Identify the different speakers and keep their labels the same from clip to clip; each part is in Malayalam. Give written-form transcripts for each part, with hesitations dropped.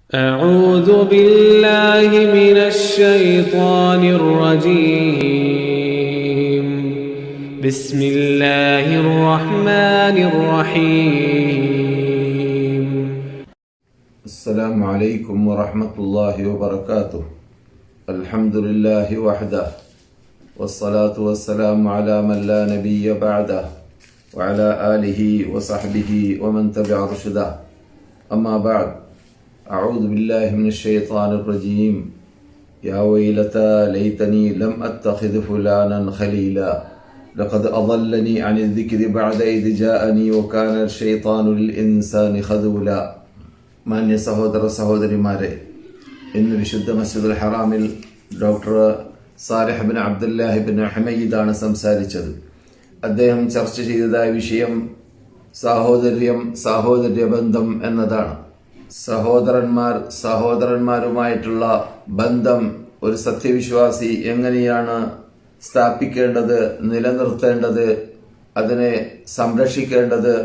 Speaker 1: أعوذ بالله من الشيطان الرجيم بسم الله الرحمن الرحيم
Speaker 2: السلام عليكم ورحمة الله وبركاته. الحمد لله وحده والصلاة والسلام على من لا نبي بعده وعلى آله وصحبه ومن تبع رشده. أما بعد، أعوذ بالله من الشيطان الرجيم. يا ويلتى ليتني لم أتخذ فلانا خليلا لقد أضلني عن الذكر بعد إذ جاءني وكان الشيطان للإنسان خذولا. മാന്യ സഹോദര സഹോദരിമാരെ, ഇന്ന് വിശുദ്ധ മസ്ജിദുൽ ഹറാമിൽ ഡോക്ടർ സാലിഹ് ബിൻ അബ്ദുല്ലാഹി ബിൻ ഹമീദാണ് സംസാരിച്ചത്. അദ്ദേഹം ചർച്ച ചെയ്തതായ വിഷയം സാഹോദര്യബന്ധം എന്നതാണ്. സഹോദരന്മാരുമായിട്ടുള്ള ബന്ധം ഒരു സത്യവിശ്വാസി എങ്ങനെയാണ് സ്ഥാപിക്കേണ്ടത്, നിലനിർത്തേണ്ടത്, അതിനെ സംരക്ഷിക്കേണ്ടത്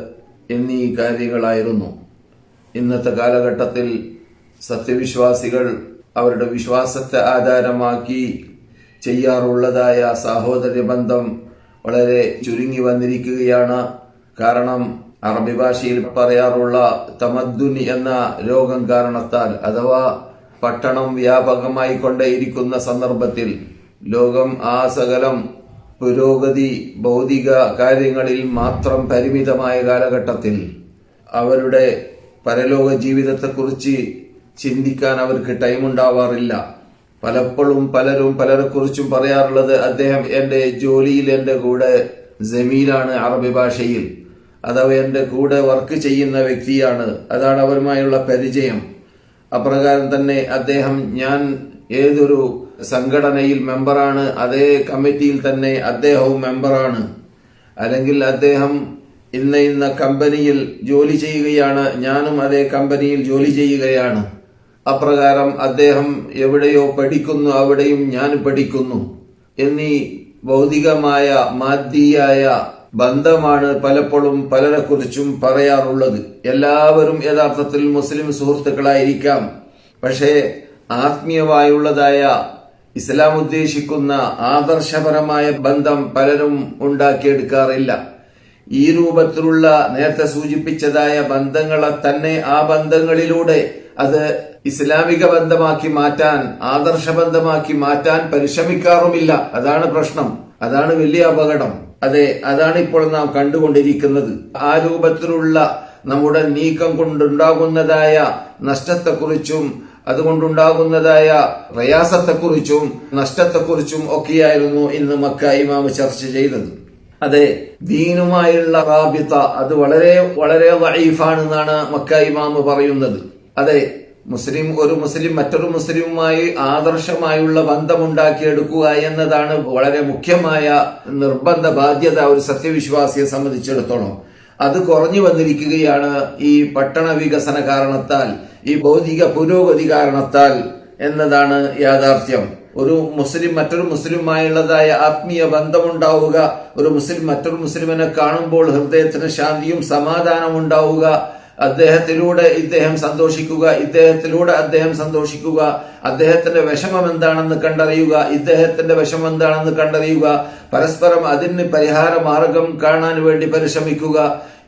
Speaker 2: എന്നീ കാര്യങ്ങളായിരുന്നു. ഇന്നത്തെ കാലഘട്ടത്തിൽ സത്യവിശ്വാസികൾ അവരുടെ വിശ്വാസത്തെ ആധാരമാക്കി ചെയ്യാറുള്ളതായ സാഹോദര്യബന്ധം വളരെ ചുരുങ്ങി വന്നിരിക്കുകയാണ്. കാരണം അറബി ഭാഷയിൽ പറയാറുള്ള തമദ്ദുനി എന്ന രോഗം കാരണത്താൽ, അഥവാ പട്ടണം വ്യാപകമായി കൊണ്ടേയിരിക്കുന്ന സന്ദർഭത്തിൽ, ലോകം സകലം പുരോഗതി ഭൗതിക കാര്യങ്ങളിൽ മാത്രം പരിമിതമായ കാലഘട്ടത്തിൽ അവരുടെ പരലോക ജീവിതത്തെക്കുറിച്ച് ചിന്തിക്കാൻ അവർക്ക് ടൈമുണ്ടാവാറില്ല. പലപ്പോഴും പലരും പലരെക്കുറിച്ചും പറയാറുള്ളത്, അദ്ദേഹം എന്റെ ജോലിയിൽ എന്റെ കൂടെ ജമീലാണ്, അറബി ഭാഷയിൽ, അഥവാ എന്റെ കൂടെ വർക്ക് ചെയ്യുന്ന വ്യക്തിയാണ്, അതാണ് അവരുമായുള്ള പരിചയം. അപ്രകാരം തന്നെ അദ്ദേഹം, ഞാൻ ഏതൊരു സംഘടനയിൽ മെമ്പറാണ്, അതേ കമ്മിറ്റിയിൽ തന്നെ അദ്ദേഹവും മെമ്പറാണ്. അല്ലെങ്കിൽ അദ്ദേഹം ഇന്ന കമ്പനിയിൽ ജോലി ചെയ്യുകയാണ്, ഞാനും അതേ കമ്പനിയിൽ ജോലി ചെയ്യുകയാണ്. അപ്രകാരം അദ്ദേഹം എവിടെയോ പഠിക്കുന്നു, അവിടെയും ഞാൻ പഠിക്കുന്നു എന്നീ ഭൗതികമായ മാധ്യയായ ബന്ധമാണ് പലപ്പോഴും പലരെക്കുറിച്ചും പറയാറുള്ളത്. എല്ലാവരും യഥാർത്ഥത്തിൽ മുസ്ലിം സുഹൃത്തുക്കളായിരിക്കാം. പക്ഷേ ആത്മീയമായുള്ളതായ ഇസ്ലാം ഉദ്ദേശിക്കുന്ന ആദർശപരമായ ബന്ധം പലരും ഉണ്ടാക്കിയെടുക്കാറില്ല. ഈ രൂപത്തിലുള്ള നേരത്തെ സൂചിപ്പിച്ചതായ ബന്ധങ്ങളെ തന്നെ ആ ബന്ധങ്ങളിലൂടെ അത് ഇസ്ലാമിക ബന്ധമാക്കി മാറ്റാൻ, ആദർശബന്ധമാക്കി മാറ്റാൻ പരിശ്രമിക്കാറുമില്ല. അതാണ് പ്രശ്നം, അതാണ് വലിയ അപകടം. അതെ, അതാണ് ഇപ്പോൾ നാം കണ്ടുകൊണ്ടിരിക്കുന്നത്. ആ രൂപത്തിലുള്ള നമ്മുടെ നീക്കം കൊണ്ടുണ്ടാകുന്നതായ നഷ്ടത്തെക്കുറിച്ചും അതുകൊണ്ടുണ്ടാകുന്നതായ പ്രയാസത്തെക്കുറിച്ചും നഷ്ടത്തെക്കുറിച്ചും ഒക്കെയായിരുന്നു ഇന്ന് മക്ക ഇമാം ചർച്ച ചെയ്തത്. അതെ, ദീനുമായുള്ള റാബിത അത് വളരെ വളരെ ദഈഫാണെന്നാണ് മക്ക ഇമാം പറയുന്നത്. അതെ, ഒരു മുസ്ലിം മറ്റൊരു മുസ്ലിമുമായി ആദർശമായുള്ള ബന്ധമുണ്ടാക്കിയെടുക്കുക എന്നതാണ് വളരെ മുഖ്യമായ നിർബന്ധ ബാധ്യത ഒരു സത്യവിശ്വാസിയെ സംബന്ധിച്ചിടത്തോളം. അത് കുറഞ്ഞു വന്നിരിക്കുകയാണ് ഈ പട്ടണ വികസന കാരണത്താൽ, ഈ ഭൗതിക പുരോഗതി കാരണത്താൽ എന്നതാണ് യാഥാർത്ഥ്യം. ഒരു മുസ്ലിം മറ്റൊരു മുസ്ലിമുമായുള്ളതായ ആത്മീയ ബന്ധമുണ്ടാവുക, ഒരു മുസ്ലിം മറ്റൊരു മുസ്ലിമിനെ കാണുമ്പോൾ ഹൃദയത്തിന് ശാന്തിയും സമാധാനം ഉണ്ടാവുക, അദ്ദേഹത്തിലൂടെ ഇദ്ദേഹം സന്തോഷിക്കുക, ഇദ്ദേഹത്തിലൂടെ അദ്ദേഹം സന്തോഷിക്കുക, അദ്ദേഹത്തിന്റെ വിഷമം എന്താണെന്ന് കണ്ടറിയുക, ഇദ്ദേഹത്തിന്റെ വിഷമം എന്താണെന്ന് കണ്ടറിയുക, പരസ്പരം അതിന് പരിഹാര മാർഗം കാണാൻ വേണ്ടി പരിശ്രമിക്കുക.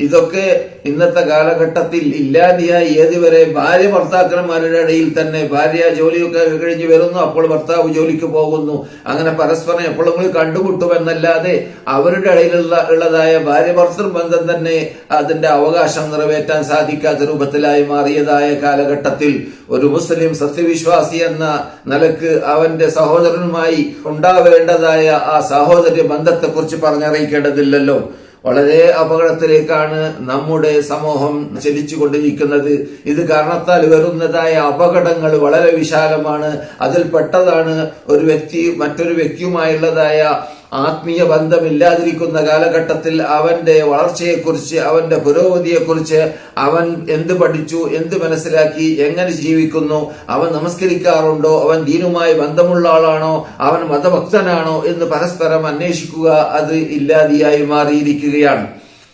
Speaker 2: ഇതൊക്കെ ഇന്നത്തെ കാലഘട്ടത്തിൽ ഇല്ലാതെയായി. ഏതുവരെ ഭാര്യ ഭർത്താക്കന്മാരുടെ ഇടയിൽ തന്നെ, ഭാര്യ ജോലിയൊക്കെ കഴിഞ്ഞ് വരുന്നു, അപ്പോൾ ഭർത്താവ് ജോലിക്ക് പോകുന്നു, അങ്ങനെ പരസ്പരം എപ്പോഴെങ്കിലും കണ്ടുമുട്ടുമെന്നല്ലാതെ അവരുടെ ഇടയിലുള്ളതായ ഭാര്യ ഭർത്തൃ ബന്ധം തന്നെ അതിന്റെ അവകാശം നിറവേറ്റാൻ സാധിക്കാത്ത രൂപത്തിലായി മാറിയതായ കാലഘട്ടത്തിൽ ഒരു മുസ്ലിം സത്യവിശ്വാസി എന്ന നിലക്ക് അവന്റെ സഹോദരനുമായി ഉണ്ടാവേണ്ടതായ ആ സാഹോദര്യ ബന്ധത്തെക്കുറിച്ച് പറഞ്ഞറിയിക്കേണ്ടതില്ലല്ലോ. വളരെ അപകടത്തിലേക്കാണ് നമ്മുടെ സമൂഹം ചലിച്ചുകൊണ്ടിരിക്കുന്നത്. ഇത് കാരണത്താൽ വരുന്നതായ അപകടങ്ങൾ വളരെ വിശാലമാണ്. അതിൽപ്പെട്ടതാണ് ഒരു വ്യക്തി മറ്റൊരു വ്യക്തിയുമായുള്ളതായ ആത്മീയ ബന്ധമില്ലാതിരിക്കുന്ന കാലഘട്ടത്തിൽ അവന്റെ വളർച്ചയെക്കുറിച്ച്, അവന്റെ പുരോഗതിയെക്കുറിച്ച്, അവൻ എന്ത് പഠിച്ചു, എന്ത് മനസ്സിലാക്കി, എങ്ങനെ ജീവിക്കുന്നു, അവൻ നമസ്കരിക്കാറുണ്ടോ, അവൻ ദീനുമായി ബന്ധമുള്ള ആളാണോ, അവൻ മതഭക്തനാണോ എന്ന് പരസ്പരം അന്വേഷിക്കുക അത് ഇല്ലാതെയായി മാറിയിരിക്കുകയാണ്.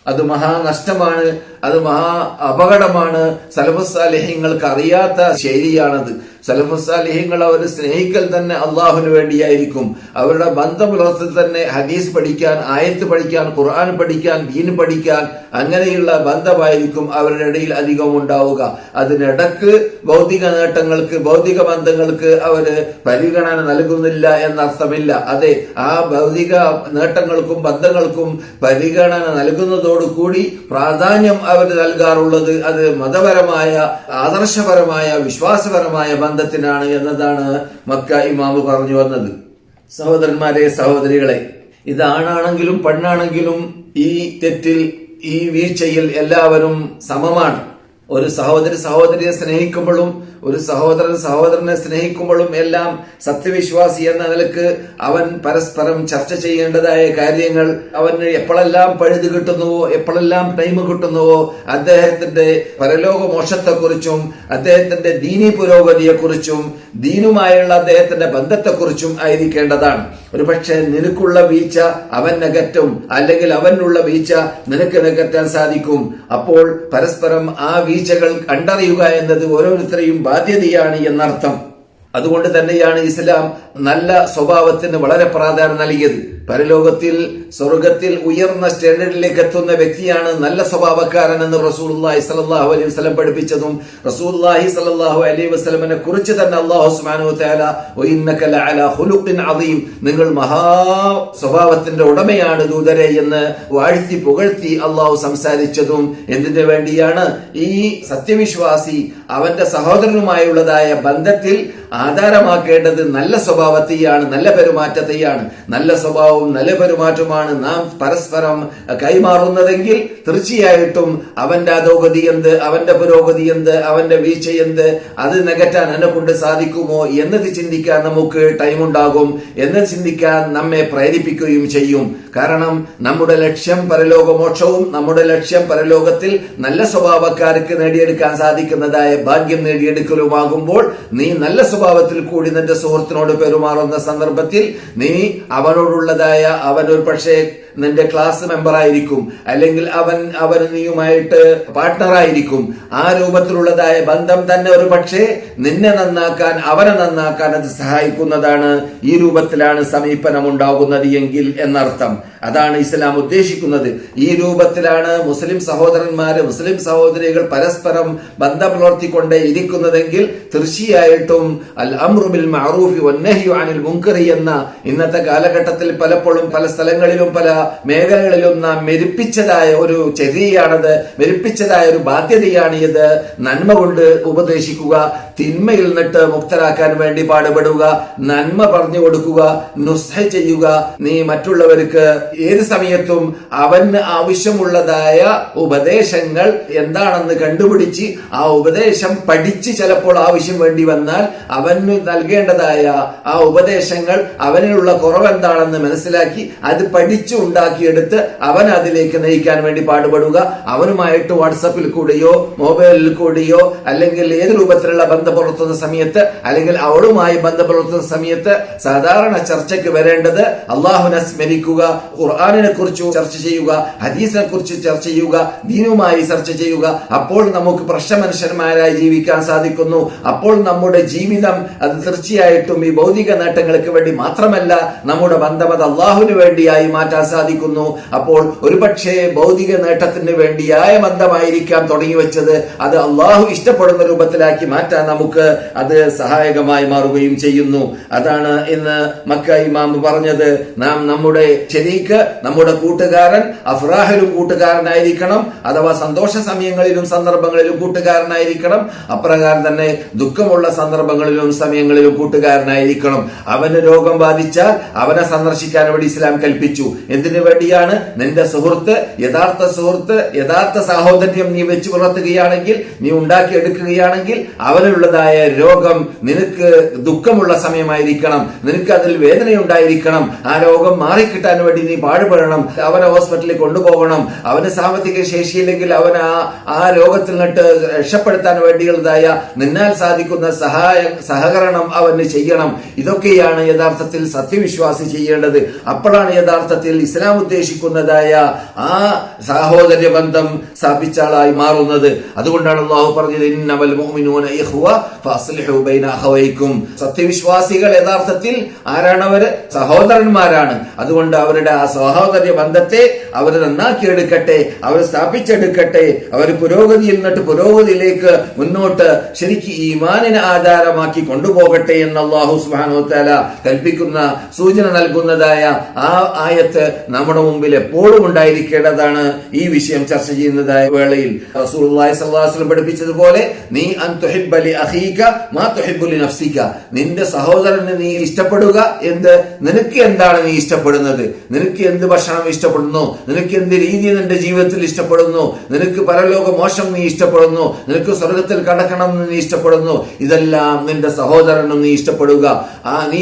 Speaker 2: അത് മഹാനഷ്ടമാണ്, അത് മഹാ അപകടമാണ്. സലഫുസ് സാലിഹ്യങ്ങൾക്ക് അറിയാത്ത ശൈലിയാണത്. സലഫുസ് സാലിഹ്യങ്ങൾ അവർ സ്നേഹിക്കൽ തന്നെ അള്ളാഹുവിന് വേണ്ടിയായിരിക്കും. അവരുടെ ബന്ധം പുലർത്തൽ തന്നെ ഹദീസ് പഠിക്കാൻ, ആയത്ത് പഠിക്കാൻ, ഖുർആൻ പഠിക്കാൻ, ദീൻ പഠിക്കാൻ, അങ്ങനെയുള്ള ബന്ധമായിരിക്കും അവരുടെ ഇടയിൽ അധികം ഉണ്ടാവുക. അതിനിടക്ക് ഭൗതിക നേട്ടങ്ങൾക്ക്, ഭൗതിക ബന്ധങ്ങൾക്ക് അവര് പരിഗണന നൽകുന്നില്ല എന്നർത്ഥമില്ല. അതെ, ആ ഭൗതിക നേട്ടങ്ങൾക്കും ബന്ധങ്ങൾക്കും പരിഗണന നൽകുന്നതോടുകൂടി പ്രാധാന്യം അവർ നൽകാറുള്ളത് അത് മതപരമായ, ആദർശപരമായ, വിശ്വാസപരമായ ബന്ധത്തിനാണ് എന്നതാണ് മക്ക ഇമാമ് പറഞ്ഞു വന്നത്. സഹോദരന്മാരെ, സഹോദരികളെ, ഇത് ആണാണെങ്കിലും പെണ്ണാണെങ്കിലും ഈ തെറ്റിൽ, ഈ വീഴ്ചയിൽ എല്ലാവരും സമമാണ്. ഒരു സഹോദരി സഹോദരിയെ സ്നേഹിക്കുമ്പോഴും ഒരു സഹോദരൻ സഹോദരനെ സ്നേഹിക്കുമ്പോഴും എല്ലാം സത്യവിശ്വാസി എന്ന നിലക്ക് അവൻ പരസ്പരം ചർച്ച ചെയ്യേണ്ടതായ കാര്യങ്ങൾ, അവന് എപ്പോഴെല്ലാം പഴുത് കിട്ടുന്നുവോ, എപ്പോഴെല്ലാം ടൈം കിട്ടുന്നുവോ അദ്ദേഹത്തിന്റെ പരലോക മോക്ഷത്തെക്കുറിച്ചും അദ്ദേഹത്തിന്റെ ദീനി പുരോഗതിയെക്കുറിച്ചും ദീനുമായുള്ള അദ്ദേഹത്തിന്റെ ബന്ധത്തെക്കുറിച്ചും ആയിരിക്കേണ്ടതാണ്. ഒരു പക്ഷേ നിനക്കുള്ള വീഴ്ച അവൻ നികറ്റും, അല്ലെങ്കിൽ അവനുള്ള വീഴ്ച നിനക്ക് നികറ്റാൻ സാധിക്കും. അപ്പോൾ പരസ്പരം ആ വീഴ്ചകൾ കണ്ടറിയുക എന്നത് ഓരോരുത്തരെയും ബാധ്യതയാണ് എന്നർത്ഥം. അതുകൊണ്ട് തന്നെയാണ് ഇസ്ലാം നല്ല സ്വഭാവത്തിന് വളരെ പ്രാധാന്യം നൽകിയത്. പരലോകത്തിൽ, സ്വർഗത്തിൽ ഉയർന്ന സ്റ്റാൻഡേർഡിലേക്ക് എത്തുന്ന വ്യക്തിയാണ് നല്ല സ്വഭാവക്കാരൻ എന്ന് റസൂലുള്ളാഹി സ്വല്ലല്ലാഹു അലൈഹി വസല്ലം പഠിപ്പിച്ചതും റസൂലുള്ളാഹി സ്വല്ലല്ലാഹു അലൈഹി വസല്ലമനെ കുറിച്ച് തന്നെ അല്ലാഹു സുബ്ഹാനഹു വ തആല വഇന്നക ലഅലാ ഖുലുഖിൻ അദീം, നിങ്ങൾ മഹാ സ്വഭാവത്തിന്റെ ഉടമയാണ് ദൂതരെ എന്ന് വാഴ്ത്തി പുകഴ്ത്തി അല്ലാഹു സംസാരിച്ചതും എന്തിനു വേണ്ടിയാണ്? ഈ സത്യവിശ്വാസി അവന്റെ സഹോദരനുമായുള്ളതായ ബന്ധത്തിൽ ആധാരമാക്കേണ്ടത് നല്ല സ്വഭാവത്തെയാണ്, നല്ല പെരുമാറ്റത്തെയാണ്. നല്ല സ്വഭാവവും നല്ല പെരുമാറ്റമാണ് നാം പരസ്പരം കൈമാറുന്നതെങ്കിൽ തീർച്ചയായിട്ടും അവന്റെ അധോഗതി എന്ത്, അവന്റെ പുരോഗതി എന്ത്, അവന്റെ വീഴ്ച എന്ത്, അത് നികറ്റാൻ എന്നെ കൊണ്ട് സാധിക്കുമോ എന്നത് ചിന്തിക്കാൻ നമുക്ക് ടൈമുണ്ടാകും, എന്ന് ചിന്തിക്കാൻ നമ്മെ പ്രേരിപ്പിക്കുകയും ചെയ്യും. കാരണം നമ്മുടെ ലക്ഷ്യം പരലോകമോക്ഷവും നമ്മുടെ ലക്ഷ്യം പരലോകത്തിൽ നല്ല സ്വഭാവക്കാർക്ക് നേടിയെടുക്കാൻ സാധിക്കുന്നതായ ഭാഗ്യം നേടിയെടുക്കലുമാകുമ്പോൾ നീ നല്ല സ്വഭാവത്തിൽ കൂടി നിന്റെ സുഹൃത്തിനോട് പെരുമാറുന്ന സന്ദർഭത്തിൽ നീ അവനോടുള്ളതായ, അവനൊരു പക്ഷേ നിന്റെ ക്ലാസ് മെമ്പർ ആയിരിക്കും, അല്ലെങ്കിൽ അവൻ നീയുമായിട്ട് പാർട്ട്ണറായിരിക്കും. ആ രൂപത്തിലുള്ളതായ ബന്ധം തന്നെ ഒരു പക്ഷേ നിന്നെ നന്നാക്കാൻ, അവനെ നന്നാക്കാൻ അത് സഹായിക്കുന്നതാണ്. ഈ രൂപത്തിലാണ് സമീപനം ഉണ്ടാകുന്നത് എങ്കിൽ എന്നർത്ഥം. അതാണ് ഇസ്ലാം ഉദ്ദേശിക്കുന്നത്. ഈ രൂപത്തിലാണ് മുസ്ലിം സഹോദരന്മാര്, മുസ്ലിം സഹോദരികൾ പരസ്പരം ബന്ധം പുലർത്തിക്കൊണ്ടേ ഇരിക്കുന്നതെങ്കിൽ തീർച്ചയായിട്ടും അൽ അംറു ബിൽ മഅറൂഫി വന്നഹ്യു അനിൽ മുൻകരി എന്ന ഇന്നത്തെ കാലഘട്ടത്തിൽ പലപ്പോഴും പല സ്ഥലങ്ങളിലും പല മേഖലകളിലും നാം മെരിപ്പിച്ചതായ ഒരു ചര്യയാണത്, മെരിപ്പിച്ചതായ ഒരു ബാധ്യതയാണ് ഇത്. നന്മ കൊണ്ട് ഉപദേശിക്കുക, തിന്മയിൽ നിന്നിട്ട് മുക്തരാക്കാൻ വേണ്ടി പാടുപെടുക, നന്മ പറഞ്ഞു കൊടുക്കുക, നുസ്ഹ ചെയ്യുക. നീ മറ്റുള്ളവർക്ക് ഏത് സമയത്തും അവന് ആവശ്യമുള്ളതായ ഉപദേശങ്ങൾ എന്താണെന്ന് കണ്ടുപിടിച്ച് ആ ഉപദേശം പഠിച്ച് ചിലപ്പോൾ ആവശ്യം വേണ്ടി വന്നാൽ അവന് നൽകേണ്ടതായ ആ ഉപദേശങ്ങൾ, അവനിലുള്ള കുറവെന്താണെന്ന് മനസ്സിലാക്കി അത് പഠിച്ചു ഉണ്ടാക്കിയെടുത്ത് അവൻ അതിലേക്ക് നയിക്കാൻ വേണ്ടി പാടുപെടുക. അവനുമായിട്ട് വാട്സപ്പിൽ കൂടിയോ മൊബൈലിൽ കൂടിയോ അല്ലെങ്കിൽ ഏത് രൂപത്തിലുള്ള ബന്ധം പുലർത്തുന്ന സമയത്ത്, അല്ലെങ്കിൽ അവളുമായി ബന്ധം പുലർത്തുന്ന സമയത്ത് സാധാരണ ചർച്ചയ്ക്ക് വരേണ്ടത് അള്ളാഹുവിനെ സ്മരിക്കുക, ഖുർആനിനെ കുറിച്ച് ചർച്ച ചെയ്യുക, ഹദീസിനെ കുറിച്ച് ചർച്ച ചെയ്യുക, ദീനുമായി ചർച്ച ചെയ്യുക. അപ്പോൾ നമുക്ക് പ്രശ്നമനുഷ്യന്മാരായി ജീവിക്കാൻ സാധിക്കുന്നു. അപ്പോൾ നമ്മുടെ ജീവിതം അത് തീർച്ചയായിട്ടും ഈ ഭൗതിക നേട്ടങ്ങൾക്ക് വേണ്ടി മാത്രമല്ല, നമ്മുടെ ബന്ധം അത് അള്ളാഹുവിന് വേണ്ടിയായി മാറ്റാൻ സാധിക്കുന്നു. അപ്പോൾ ഒരുപക്ഷെ ഭൗതിക നേട്ടത്തിന് വേണ്ടിയായ ബന്ധമായിരിക്കാം തുടങ്ങി വെച്ചത്, അത് അള്ളാഹു ഇഷ്ടപ്പെടുന്ന രൂപത്തിലാക്കി മാറ്റാൻ നമുക്ക് അത് സഹായകമായി മാറുകയും ചെയ്യുന്നു. അതാണ് ഇന്ന് മക്ക ഇമാം പറഞ്ഞത്. നാം നമ്മുടെ ശരീക്ക്, നമ്മുടെ കൂട്ടുകാരൻ അഫ്രാഹിലും കൂട്ടുകാരനായിരിക്കണം, അഥവാ സന്തോഷ സമയങ്ങളിലും സന്ദർഭങ്ങളിലും കൂട്ടുകാരനായിരിക്കണം. അപ്രകാരം തന്നെ ദുഃഖമുള്ള സന്ദർഭങ്ങളിലും സമയങ്ങളിലും കൂട്ടുകാരനായിരിക്കണം. അവന് രോഗം ബാധിച്ചാൽ അവനെ സന്ദർശിക്കാൻ വേണ്ടി ഇസ്ലാം കൽപ്പിച്ചു. എന്തിനു വേണ്ടിയാണ്? നിന്റെ സുഹൃത്ത്, യഥാർത്ഥ സാഹോദര്യം നീ വെച്ച് പുലർത്തുകയാണെങ്കിൽ, നീ ഉണ്ടാക്കിയെടുക്കുകയാണെങ്കിൽ അവനുള്ള അവനുള്ളതായ രോഗം നിനക്ക് ദുഃഖമുള്ള സമയമായിരിക്കണം, നിനക്ക് അതിൽ വേദനയുണ്ടായിരിക്കണം. ആ രോഗം മാറിക്കിട്ടാൻ വേണ്ടി നീ പാടുപെടണം, അവനെ ഹോസ്പിറ്റലിൽ കൊണ്ടുപോകണം. അവന് സാമ്പത്തിക ശേഷിയില്ലെങ്കിൽ അവൻ ആ രോഗത്തിൽ നിന്നിട്ട് രക്ഷപ്പെടുത്താൻ വേണ്ടിയുള്ളതായ നിന്നാൽ സാധിക്കുന്ന സഹകരണം അവന് ചെയ്യണം. ഇതൊക്കെയാണ് യഥാർത്ഥത്തിൽ സത്യവിശ്വാസി ചെയ്യേണ്ടത്. അപ്പോഴാണ് യഥാർത്ഥത്തിൽ ഇസ്ലാം ഉദ്ദേശിക്കുന്നതായ ആ സഹോദര്യ ബന്ധം സ്ഥാപിച്ച ആളായി മാറുന്നത്. അതുകൊണ്ടാണ് അല്ലാഹു പറഞ്ഞത്, ഇന്നമൽ മുഅ്മിനൂന ഇഖ്വ ഫഅസ്ലിഹു ബൈന അഖവൈക്കും. സത്യവിശ്വാസികൾ യഥാർത്ഥത്തിൽ ആരാണവര്? സഹോദരന്മാരാണ്. അതുകൊണ്ട് അവരുടെ ആ സഹോദര്യ ബന്ധത്തെ അവർ നന്നാക്കിയെടുക്കട്ടെ, അവർ സ്ഥാപിച്ചെടുക്കട്ടെ. അവർ പുരോഗതിയിൽ നിന്നിട്ട് പുരോഗതിയിലേക്ക് മുന്നോട്ട് ശരിക്ക് ഈമാനിനെ ആധാരമാക്കി കൊണ്ടുപോകട്ടെ എന്ന് അല്ലാഹു സുബ്ഹാനഹു വ തആല കൽപ്പിക്കുന്ന, സൂചന നൽകുന്നതായ ആ ആയത്ത് നമ്മുടെ മുമ്പിൽ എപ്പോഴും ഉണ്ടായിരിക്കേണ്ടതാണ്. ഈ വിഷയം ചർച്ച ചെയ്യുന്നതായ വേളയിൽ റസൂലുള്ളാഹി സ്വല്ലല്ലാഹു അലൈഹി വസല്ലം പഠിപ്പിച്ചതുപോലെ, നീ അൻ തുഹിബ്ബ ലി അഖീക മാ തുഹിബ്ബു ലി നഫ്സിക, നിന്റെ സഹോദരനെ നീ ഇഷ്ടപ്പെടുക. നിനക്ക് എന്താണ് നീ ഇഷ്ടപ്പെടുന്നത്? നിനക്ക് എന്ത് ഭക്ഷണം ഇഷ്ടപ്പെടുന്നു? നിനക്ക് എന്ത് രീതി നിന്റെ ജീവിതത്തിൽ ഇഷ്ടപ്പെടുന്നു? നിനക്ക് പരലോക മോശം നീ ഇഷ്ടപ്പെടുന്നു? നിനക്ക് സ്വർഗത്തിൽ കടക്കണം എന്ന് നീ ഇഷ്ടപ്പെടുന്നു? ഇതെല്ലാം നിന്റെ സഹോദരനും നീ ഇഷ്ടപ്പെടുക. നീ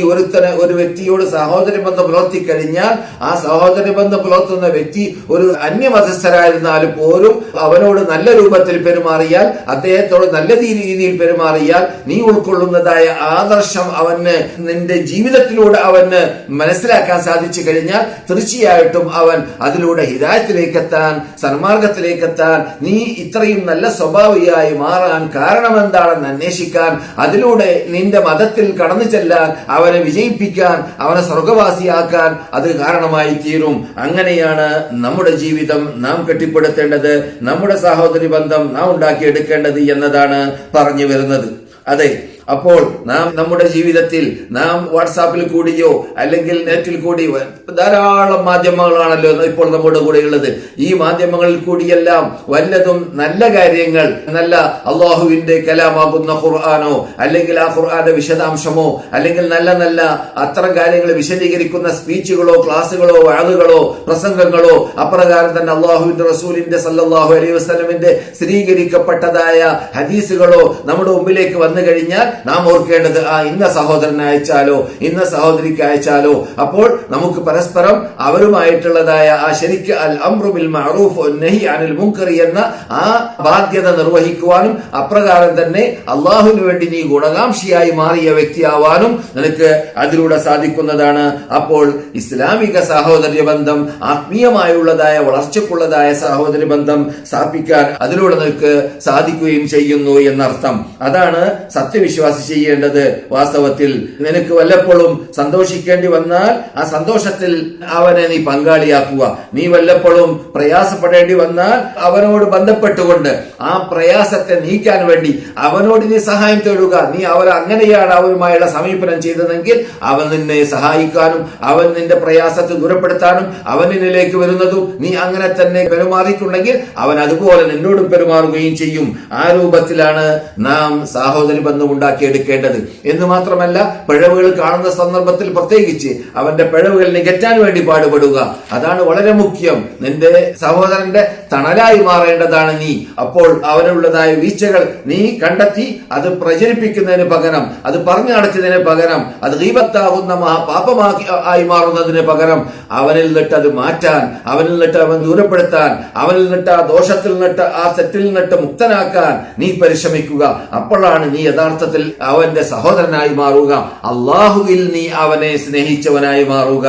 Speaker 2: ഒരു വ്യക്തിയോട് സഹോദര ബന്ധം പുലർത്തി കഴിഞ്ഞാൽ ആ സഹോദര ബന്ധം പുലർത്തുന്ന വ്യക്തി ഒരു അന്യമതസ്ഥരായിരുന്നാലും പോലും അവനോട് നല്ല രൂപത്തിൽ പെരുമാറിയാൽ, അദ്ദേഹത്തോട് നല്ല രീതിയിൽ പെരുമാറിയാൽ, നീ ഉൾക്കൊള്ളുന്നതായ ആദർശം അവന് നിന്റെ ജീവിതത്തിലൂടെ അവന് മനസ്സിലാക്കാൻ സാധിച്ചു കഴിഞ്ഞാൽ തീർച്ചയായിട്ടും അവൻ അതിലൂടെ ഹിദായത്തിലേക്കെത്താൻ, സന്മാർഗത്തിലേക്കെത്താൻ, നീ ഇത്രയും നല്ല സ്വഭാവിയായി മാറാൻ കാരണം എന്താണെന്ന് അന്വേഷിക്കാൻ, അതിലൂടെ നിന്റെ മതത്തിൽ കടന്നു ചെല്ലാൻ, അവനെ വിജയിപ്പിക്കാൻ, അവനെ സ്വർഗവാസിയാക്കാൻ അത് കാരണമായി തീരും. അങ്ങനെയാണ് നമ്മുടെ ജീവിതം നാം കെട്ടിപ്പടുത്തേണ്ടത്, നമ്മുടെ സഹോദരി ബന്ധം നാം ഉണ്ടാക്കിയെടുക്കേണ്ടത് എന്നതാണ് പറഞ്ഞു വരുന്നത്. അതെ, അപ്പോൾ നാം നമ്മുടെ ജീവിതത്തിൽ നാം വാട്സാപ്പിൽ കൂടിയോ അല്ലെങ്കിൽ നെറ്റിൽ കൂടിയോ, ധാരാളം മാധ്യമങ്ങളാണല്ലോ ഇപ്പോൾ നമ്മുടെ കൂടെ ഉള്ളത്. ഈ മാധ്യമങ്ങളിൽ കൂടിയെല്ലാം വല്ലതും നല്ല കാര്യങ്ങൾ, നല്ല അള്ളാഹുവിന്റെ കലാമാകുന്ന ഖുർആനോ അല്ലെങ്കിൽ ആ ഖുർആന്റെ വിശദാംശമോ അല്ലെങ്കിൽ നല്ല നല്ല അത്തരം കാര്യങ്ങൾ വിശദീകരിക്കുന്ന സ്പീച്ചുകളോ ക്ലാസുകളോ വഅദുകളോ പ്രസംഗങ്ങളോ, അപ്രകാരം തന്നെ അള്ളാഹുവിന്റെ റസൂലിന്റെ സല്ലല്ലാഹു അലൈഹി വസല്ലമിന്റെ സ്ഥിരീകരിക്കപ്പെട്ടതായ ഹദീസുകളോ നമ്മുടെ മുമ്പിലേക്ക് വന്നു കഴിഞ്ഞാൽ നാം ഓർക്കേണ്ടത്, ഇന്ന സഹോദരനെ അയച്ചാലോ ഇന്ന സഹോദരിക്ക് അയച്ചാലോ, അപ്പോൾ നമുക്ക് പരസ്പരം അവരുമായിട്ടുള്ളതായ ആ ശരിക്ക് അൽ അംറു ബിൽ മഅറൂഫ് വന്നഹി അനിൽ മുൻകർ എന്ന ആ ബാധ്യത നിർവഹിക്കുവാനും അപ്രകാരം തന്നെ അള്ളാഹുവിന് വേണ്ടി നീ ഗുണകാംക്ഷിയായി മാറിയ വ്യക്തിയാവാനും നിനക്ക് അതിലൂടെ സാധിക്കുന്നതാണ്. അപ്പോൾ ഇസ്ലാമിക സഹോദര്യ ബന്ധം, ആത്മീയമായുള്ളതായ വളർച്ചക്കുള്ളതായ സഹോദര്യ ബന്ധം സ്ഥാപിക്കാൻ അതിലൂടെ നിനക്ക് സാധിക്കുകയും ചെയ്യുന്നു എന്നർത്ഥം. അതാണ് സത്യവിശ്വാസം ചെയ്യേണ്ടത്. വാസ്തവത്തിൽ നിനക്ക് വല്ലപ്പോഴും സന്തോഷിക്കേണ്ടി വന്നാൽ ആ സന്തോഷത്തിൽ അവനെ നീ പങ്കാളിയാക്കുക. നീ വല്ലപ്പോഴും പ്രയാസപ്പെടേണ്ടി വന്നാൽ അവനോട് ബന്ധപ്പെട്ടുകൊണ്ട് ആ പ്രയാസത്തെ നീക്കാൻ വേണ്ടി അവനോട് നീ സഹായം തേടുക. നീ അങ്ങനെയാണ് അവനുമായുള്ള സമീപനം ചെയ്തതെങ്കിൽ അവൻ നിന്നെ സഹായിക്കാനും അവൻ നിന്റെ പ്രയാസത്തെ ദൂരപ്പെടുത്താനും അവൻ നിന്നിലേക്ക് വരുന്നതും നീ അങ്ങനെ തന്നെ പെരുമാറിയിട്ടുണ്ടെങ്കിൽ അവൻ അതുപോലെ നിന്നോടും പെരുമാറുകയും ചെയ്യും. ആ രൂപത്തിലാണ് നാം സഹോദരി ബന്ധം ഉണ്ടാക്കിയെടുക്കേണ്ടത്. എന്ന് മാത്രമല്ല, പിഴവുകൾ കാണുന്ന സന്ദർഭത്തിൽ പ്രത്യേകിച്ച് അവന്റെ പിഴവുകൾ നികറ്റാൻ വേണ്ടി പാടുപെടുക. അതാണ് വളരെ മുഖ്യം. നിന്റെ സഹോദരന്റെ തണലായി മാറേണ്ടതാണ് നീ. അപ്പോൾ അവനുള്ളതായ വീഴ്ചകൾ നീ കണ്ടെത്തി അത് പ്രചരിപ്പിക്കുന്നതിന് പകരം, അത് പറഞ്ഞു നടക്കുന്നതിന് പകരം, അത് ഗീബത്താകുന്ന മഹാപാപമാക്കി ആയി മാറുന്നതിന് പകരം അവനിൽ നിന്നിട്ട് അത് മാറ്റാൻ, അവനിൽ നിന്നിട്ട് അവൻ ദൂരപ്പെടുത്താൻ, അവനിൽ നിന്നിട്ട് ആ ദോഷത്തിൽ നിന്നിട്ട് ആ തെറ്റിൽ നിന്നിട്ട് മുക്തനാക്കാൻ നീ പരിശ്രമിക്കുക. അപ്പോഴാണ് നീ യഥാർത്ഥത്തിൽ അവന്റെ സഹോദരനായി മാറുക, അള്ളാഹുവിൽ നീ അവനെ സ്നേഹിച്ചവനായി മാറുക.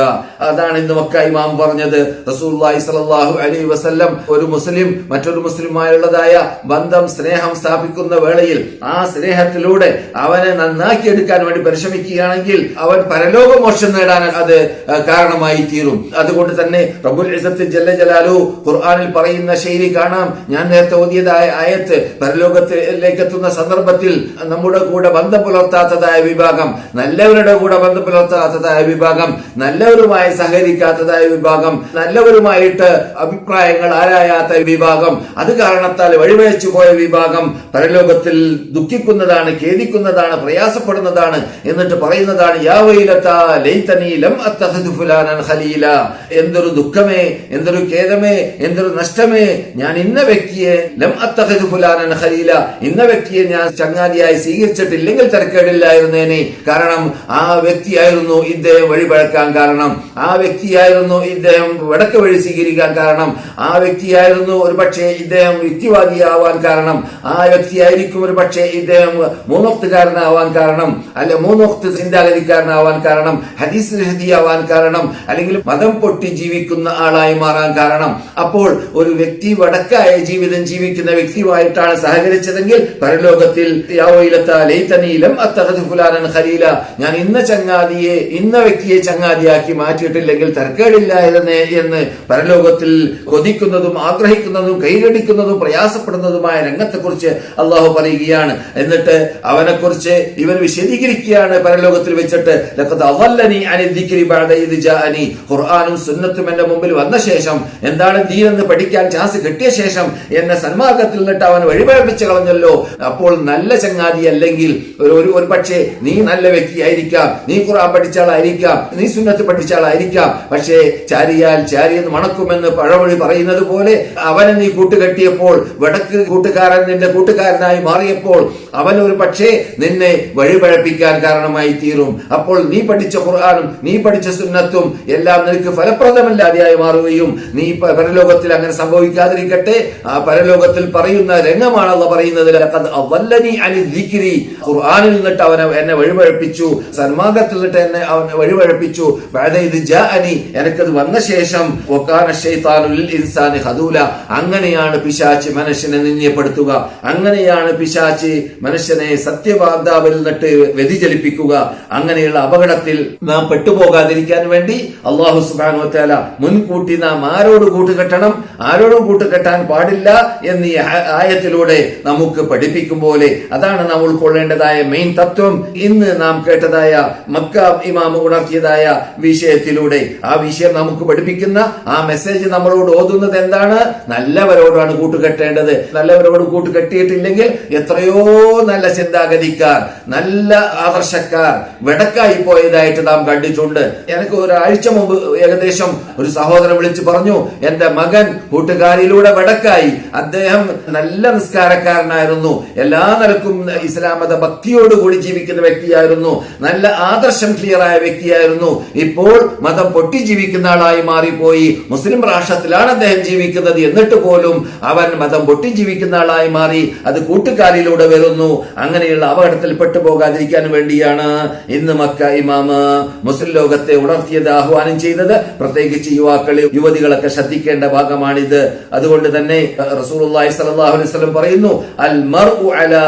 Speaker 2: അതാണ് ഇന്ന് മക്ക ഇമാം പറഞ്ഞത്. റസൂലുള്ളാഹി സ്വല്ലല്ലാഹു അലൈഹി വസല്ലം ഒരു മുസ്ലിം മറ്റൊരു മുസ്ലിമായുള്ളതായ ബന്ധം, സ്നേഹം സ്ഥാപിക്കുന്ന വേളയിൽ ആ സ്നേഹത്തിലൂടെ അവനെ നന്നാക്കിയെടുക്കാൻ വേണ്ടി പരിശ്രമിക്കുകയാണെങ്കിൽ അവൻ പരലോകമോക്ഷം നേടാൻ അത് കാരണമായി തീരും. അതുകൊണ്ട് തന്നെ റബ്ബുൽ ഇസ്സത്ത് ജല്ല ജലാലു ഖുർആനിൽ പറയുന്ന ശൈലി കാണാം. ഞാൻ നേരത്തെ ഓതിയതായ ആയത്ത്, പരലോകത്തിലേക്ക് എത്തുന്ന സന്ദർഭത്തിൽ നമ്മുടെ കൂടെ കൂടെ ബന്ധം പുലർത്താത്തതായ വിഭാഗം, നല്ലവരുടെ കൂടെ ബന്ധം പുലർത്താത്തതായ വിഭാഗം, നല്ലവരുമായി സഹകരിക്കാത്തതായ വിഭാഗം, നല്ലവരുമായിട്ട് അഭിപ്രായങ്ങൾ ആരായാത്ത വിഭാഗം, അത് കാരണത്താൽ വഴിവെച്ചു പോയ വിഭാഗം പരലോകത്തിൽ ദുഃഖിക്കുന്നതാണ്, ഖേദിക്കുന്നതാണ്, പ്രയാസപ്പെടുന്നതാണ്. എന്നിട്ട് പറയുന്നതാണ് യാ വൈലതാ ലൈതനി ലം അത്തഖിദ് ഫുലാനൻ ഖലീല. എന്തൊരു ദുഃഖമേ, എന്തൊരു ഖേദമേ, എന്തൊരു നഷ്ടമേ, ഞാൻ ഇന്ന വ്യക്തിയെ ലം അത്തഖിദ് ഫുലാനൻ ഖലീല, ഇന്ന വ്യക്തിയെ ഞാൻ ചങ്ങാതിയായി സ്വീകരിച്ചിട്ടില്ലെങ്കിൽ തരക്കേടില്ലായിരുന്നേനെ. കാരണം ആ വ്യക്തിയായിരുന്നു ഇദ്ദേഹം വഴിപഴക്കാൻ കാരണം, ആ വ്യക്തിയായിരുന്നു ഇദ്ദേഹം വടക്ക് വഴി സ്വീകരിക്കാൻ കാരണം, ആ വ്യക്തിയായിരുന്നു ഒരു പക്ഷേ ഇദ്ദേഹം യുക്തിവാദിയാവാൻ കാരണം, ആ വ്യക്തിയായിരിക്കും ഒരു പക്ഷേ ഇദ്ദേഹം മൂന്നോക്തുകാരനാവാൻ കാരണം, അല്ലെ മൂന്നോക്ത് ചിന്താഗതിക്കാരനാവാൻ കാരണം, ഹദീസ് ഹദിയാവാൻ കാരണം, അല്ലെങ്കിൽ മതം പൊട്ടി ജീവിക്കുന്ന ആളായി മാറാൻ കാരണം. അപ്പോൾ ഒരു വ്യക്തി വടക്കായ ജീവിതം ജീവിക്കുന്ന വ്യക്തിയുമായിട്ടാണ് സഹകരിച്ചതെങ്കിൽ പരലോകത്തിൽ ഞാൻ ഇന്ന ചങ്ങാതിയെ, ഇന്ന വ്യക്തിയെ ചങ്ങാതിയാക്കി മാറ്റിയിട്ടില്ലെങ്കിൽ തർക്കേടില്ലായിരുന്നേ എന്ന് പരലോകത്തിൽ കൊതിക്കുന്നതും ആഗ്രഹിക്കുന്നതും കൈകടിക്കുന്നതും പ്രയാസപ്പെടുന്നതുമായ രംഗത്തെക്കുറിച്ച് അള്ളാഹു പറയുകയാണ്. എന്നിട്ട് അവനെക്കുറിച്ച് ഇവൻ വിശദീകരിക്കുകയാണ് പരലോകത്തിൽ വെച്ചിട്ട്. ഖുർആനും സുന്നത്തും എന്റെ മുമ്പിൽ വന്ന ശേഷം, എന്താണ് ദീനെന്ന് പഠിക്കാൻ ചാൻസ് കിട്ടിയ ശേഷം എന്നെ സന്മാർഗത്തിൽ നിന്നിട്ട് അവൻ വഴിപഴപ്പിച്ചു കളഞ്ഞല്ലോ. അപ്പോൾ നല്ല ചങ്ങാതി അല്ലെങ്കിൽ ഒരു പക്ഷേ നീ നല്ല വ്യക്തിയായിരിക്കാം, നീ ഖുർആൻ പഠിച്ച ആളായിരിക്കാം, നീ സുന്നത്ത് പഠിച്ച ആളായിരിക്കാം, പക്ഷേ ചാരിയാൽ ചാരിയെന്ന് മണക്കുമെന്ന് പഴമൊഴി പറയുന്നത് പോലെ അവനെ നീ കൂട്ടുകെട്ടിയപ്പോൾ, വടക്ക് കൂട്ടുകാരൻ നിന്റെ കൂട്ടുകാരനായി മാറിയപ്പോൾ അവൻ ഒരു പക്ഷേ നിന്നെ വഴിപഴപ്പിക്കാൻ കാരണമായി തീരും. അപ്പോൾ നീ പഠിച്ച ഖുർആനും നീ പഠിച്ച സുന്നത്തും എല്ലാം നിനക്ക് ഫലപ്രദമല്ലാതെയായി മാറുകയും നീ പരലോകത്തിൽ അങ്ങനെ സംഭവിക്കാതിരിക്കട്ടെ. ആ പരലോകത്തിൽ പറയുന്ന രംഗമാണല്ലോ പറയുന്നത്, ഖുർആനിൽ നിന്നിട്ട് അവനെ എന്നെ വഴിപഴപ്പിച്ചു, സന്മാർഗത്തിൽ നിന്നിട്ട് എന്നെ അവൻ വഴിപഴപ്പിച്ചു, എനിക്കത് വന്ന ശേഷം അങ്ങനെയാണ് പിശാച് മനുഷ്യനെ നിന്ദ്യപ്പെടുത്തുക, അങ്ങനെയാണ് പിശാച് മനുഷ്യനെ സത്യവാഗ്ദാവിൽ നിന്നിട്ട് വ്യതിചലിപ്പിക്കുക. അങ്ങനെയുള്ള അപകടത്തിൽ നാം പെട്ടുപോകാതിരിക്കാൻ വേണ്ടി അല്ലാഹു സുബ്ഹാനഹു വ തആല മുൻകൂട്ടി നാം ആരോട് കൂട്ടുകെട്ടണം, ആരോടും കൂട്ടുകെട്ടാൻ പാടില്ല എന്ന് ഈ ആയത്തിലൂടെ നമുക്ക് പഠിപ്പിക്കും പോലെ അതാണ് നാം ഉൾക്കൊള്ളേണ്ടതായ മെയിൻ തത്വം. ഇന്ന് നാം കേട്ടതായ മക്ക ഇമാം ഉണർത്തിയതായ വിഷയത്തിലൂടെ ആ വിഷയം നമുക്ക് പഠിപ്പിക്കുന്ന ആ മെസ്സേജ് നമ്മളോട് ഓതുന്നത് എന്താണ്? നല്ലവരോടാണ് കൂട്ടുകെട്ടേണ്ടത്. നല്ലവരോട് കൂട്ടുകെട്ടിയിട്ടില്ലെങ്കിൽ എത്രയോ നല്ല ചിന്താഗതിക്കാർ, നല്ല ആദർശക്കാർ വെടക്കായി പോയതായിട്ട് നാം കണ്ടിട്ടുണ്ട്. എനിക്ക് ഒരാഴ്ച മുമ്പ് ഏകദേശം ഒരു സഹോദരൻ വിളിച്ചു പറഞ്ഞു, എന്റെ മകൻ കൂട്ടുകാരിലൂടെ വെടക്കായി. അദ്ദേഹം നല്ല നിസ്കാരക്കാരനായിരുന്നു, എല്ലാ നിലക്കും ഇസ്ലാം മത ഭക്തിയോടുകൂടി ജീവിക്കുന്ന വ്യക്തിയായിരുന്നു, നല്ല ആദർശം ക്ലിയറായ വ്യക്തിയായിരുന്നു. ഇപ്പോൾ മതം പൊട്ടി ജീവിക്കുന്ന ആളായി മാറിപ്പോയി. മുസ്ലിം രാഷ്ട്രത്തിലാണ് അദ്ദേഹം ജീവിക്കുന്നത്, എന്നിട്ട് പോലും അവൻ മതം പൊട്ടി ജീവിക്കുന്ന ആളായി മാറി. അത് കൂട്ടുകാരിലൂടെ വരുന്നു. അങ്ങനെയുള്ള അപകടത്തിൽ പെട്ടുപോകാതിരിക്കാൻ വേണ്ടിയാണ് ഇന്ന് മക്ക ഇമാമ് മുസ്ലിം ലോകത്തെ ഉണർത്തിയത്, ആഹ്വാനം ചെയ്തത്. പ്രത്യേകിച്ച് യുവാക്കളെ, യുവതികളൊക്കെ ശ്രദ്ധിക്കേണ്ട ഭാഗമാണിത്. അതുകൊണ്ട് തന്നെ റസൂലുള്ളാഹി സ്വല്ലല്ലാഹു അലൈഹി വസല്ലം പറയുന്നു, അൽ മർഉ അലാ